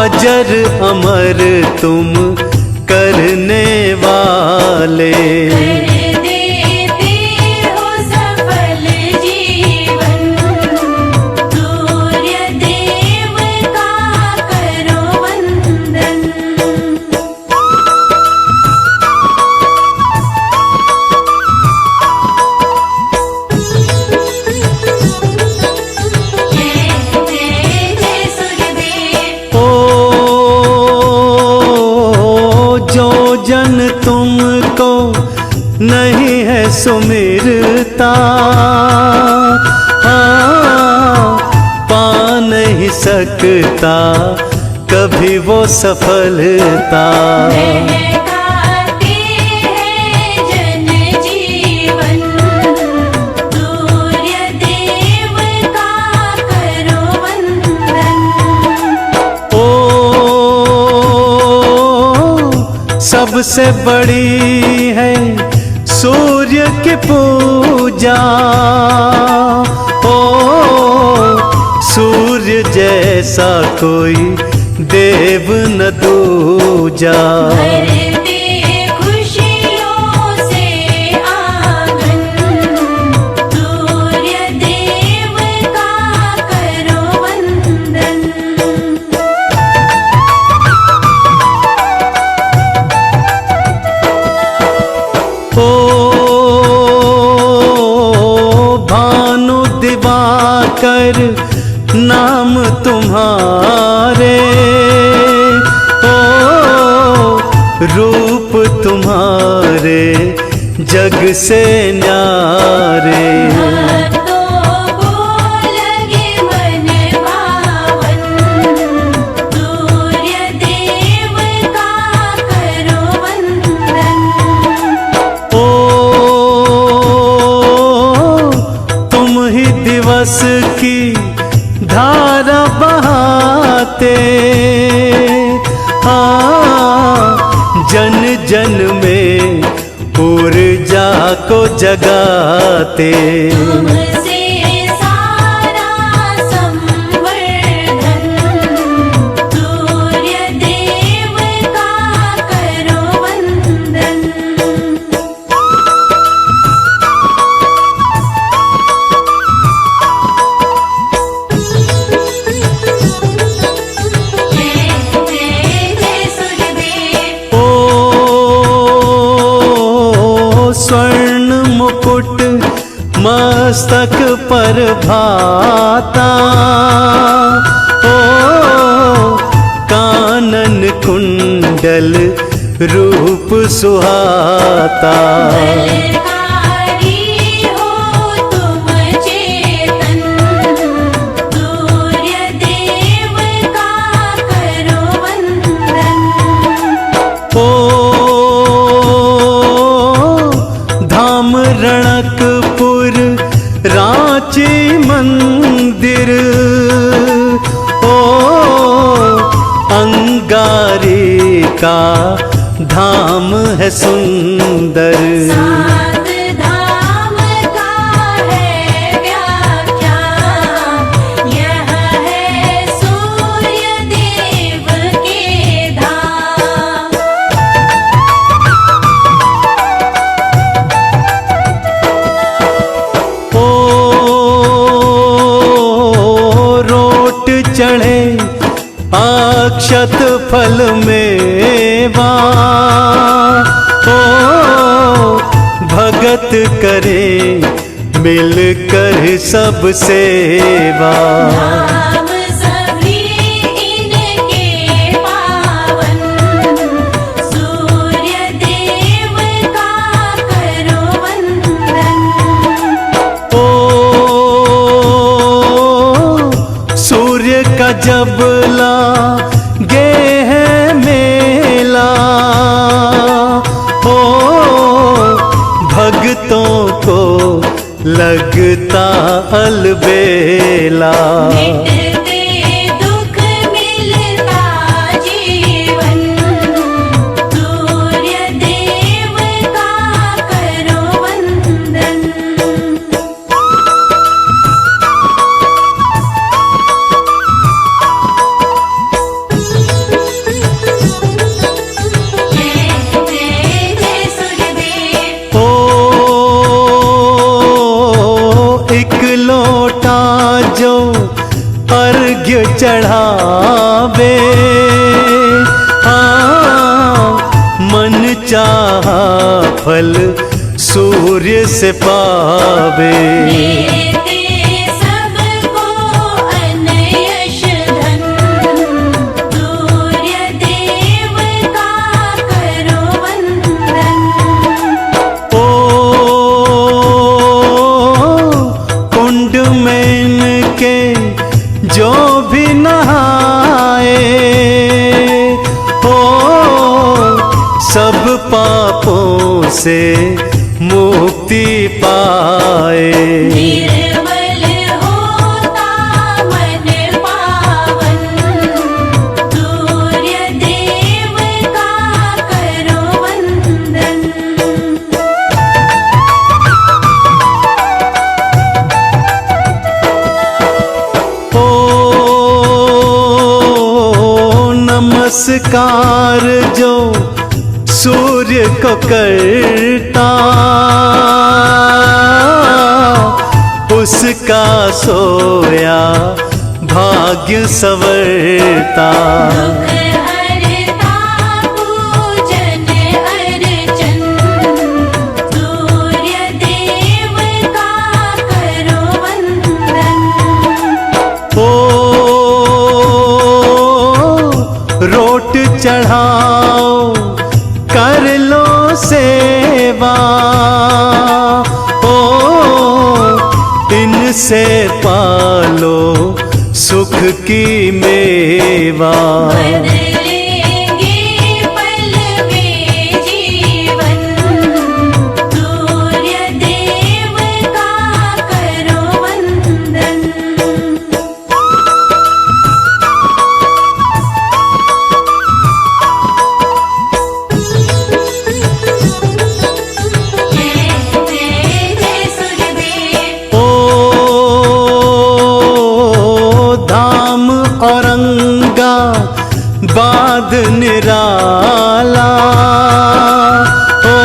अजर अमर तुम करने वाले। कर देते हो सफल जीवन, सूर्य देव का करो वंदन। जय जय जय सूर्यदेव। ओ जो जन तुमको नहीं है सुमिरता, पा नहीं सकता कभी वो सफलता। महकाते हैं जन जीवन, सूर्य देव का करो वंदन। ओ सबसे बड़ी है सूर्य की पूजा, ओ सूर्य जैसा कोई देव न दूजा। भर दे खुशियों से आंगन, सूर्य देव का करो वंदन। ओ पर नाम तुम्हारे, ओ रूप तुम्हारे जग से न्यारे। भक्तों को लगे मन भावन, सूर्य देव का करो वंदन। ओ तुम ही दिवस की धारा बहाते, जन जन में ऊर्जा को जगाते। तुमसे सारा संवर्धन, सूर्य देव का करो वंदन। जय जय जय सूर्यदेव। ओ स्वर्ण मुकुट मस्तक पर भाता, ओ कानन कुंडल रूप सुहाता। बलकारी हो तुम चेतन, सूर्य देव का करो वंदन। ओ धाम रणकपुर रांची मंदिर, ओ अंगारी का धाम है सुंदर। सात धाम का है व्याख्या, यह है सूर्य देव के धाम। ओ रोट चढ़े अक्षत फल मेवा, ओ भगत करे मिलकर सब सेवा। धाम सभी इनके पावन, सूर्य देव का करो वंदन। ओ सूर्य का जब लागे है मेला, ओ भक्तों को लगता अलबेला। मिटते दुख मिलता जीवन, सूर्य देव का करो वंदन। जय जय जय सूर्यदेव। ओ एक लोटा जो अर्घ्य चढ़ावे, मन चाहा फल सूर्य से पावे। देते सबको अनयश धन, सूर्य देव का करो वंदन। ओ कुंड में इनके जो भी नहाए, ओ सब पापों से मुक्ति पाए। निर्मल होता मन पावन, सूर्य देव का करो वंदन। ओ नमस्कार जो सूर्य को करता, उसका सोया भाग्य संवरता। दुख हरता पूजन अर्चन, सूर्य देव का करो वंदन। रोट चढ़ाओ कर लो सेवा, ओ इनसे पालो सुख की मेवा। बदलेंगे पल में जीवन, सूर्य देव का करो वंदन। जय जय जय सूर्यदेव। धाम औरंगा बाद निराला, ओ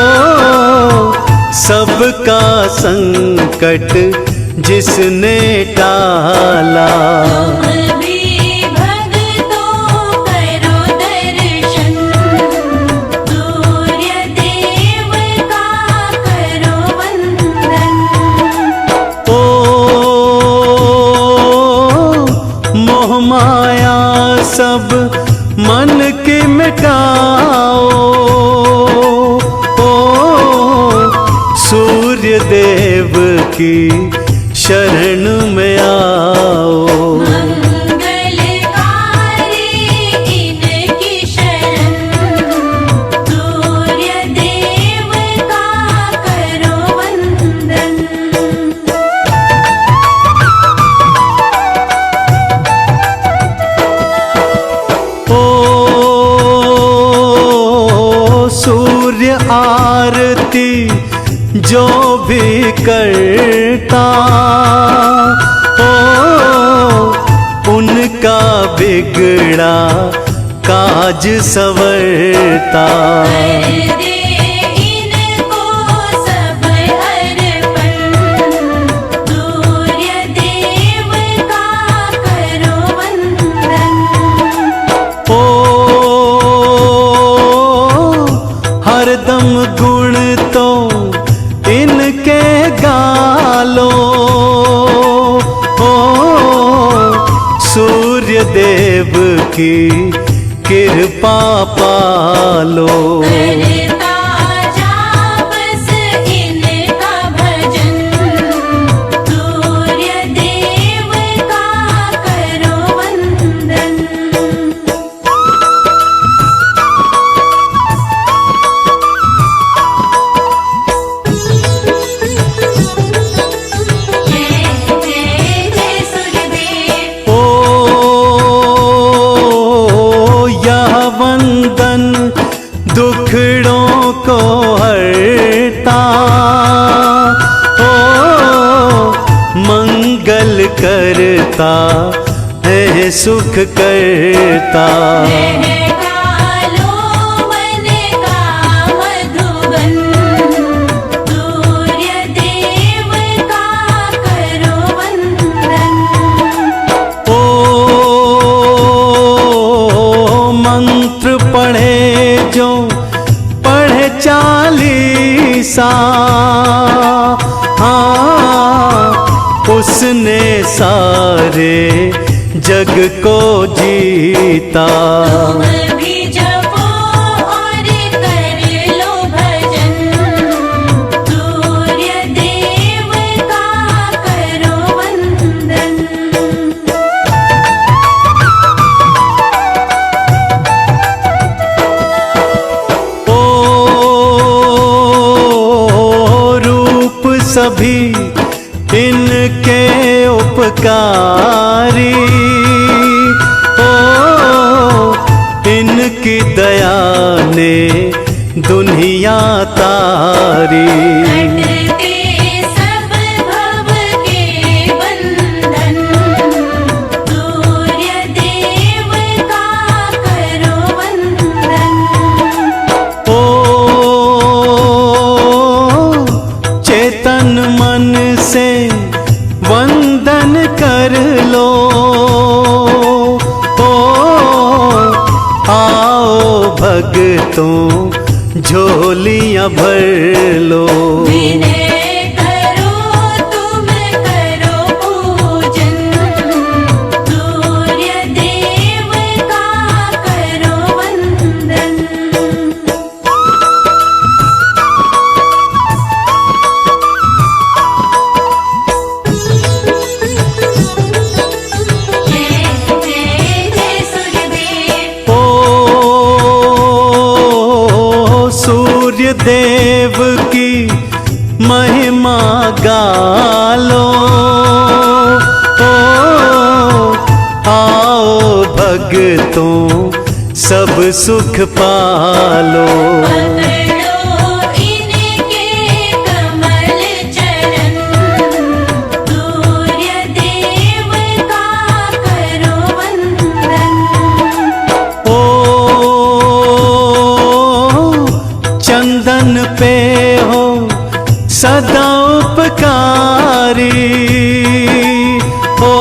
सबका संकट जिसने टाला। तुम भी भक्तों करो दर्शन, सूर्य देव का करो वंदन। ओ मोह माया सब मन के मिटाओ, ओ सूर्य देव की शरण में आओ। मंगलकारी इनकी शरण, सूर्य देव का करो वंदन। ओ सूर्य आरती जो भी करता, ओ उनका बिगड़ा काज संवरता। कर दे इनको सब अर्पण, सूर्य देव का करो वंदन। ओ हरदम गुण तो इनके गालो, ओ सूर्य देव की कृपा पालो। करता जा बस इनका भजन, सूर्य देव का करो वंदन। जय जय जय सूर्यदेव। ओ यह वंदन दुखड़ों को हरता, ओ मंगल करता है सुख करता। महकालो मन का मधुबन, सूर्य देव का करो वंदन। ओ मंत्र पढ़े जो पढ़े 40, हाँ उसने सारे जग को जीता। तुम भी जपो और कर लो भजन, सूर्य देव का करो वंदन। ओ रूप सभी इनके उपकारी, ओ इनकी दया ने दुनिया तारी। कटते सब भव के बंधन, सूर्य देव का करो वंदन। ओ चेतन मन से वंदन कर लो, ओ आओ भक्तों झोलियां भर लो। विनय करो तुम करो पूजन, सूर्य देव का करो देव की महिमा गालो। ओ आओ भक्तों सब सुख पालो। पकड़ो इनके कमल चरण, सूर्य देव का करो वंदन। ओ चंदन पे हो सदा उपकारी। ओ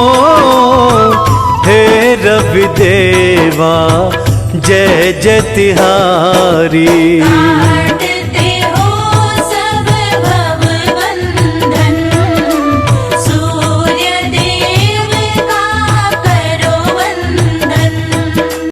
हे रवि देवा जय जय तिहारी। काट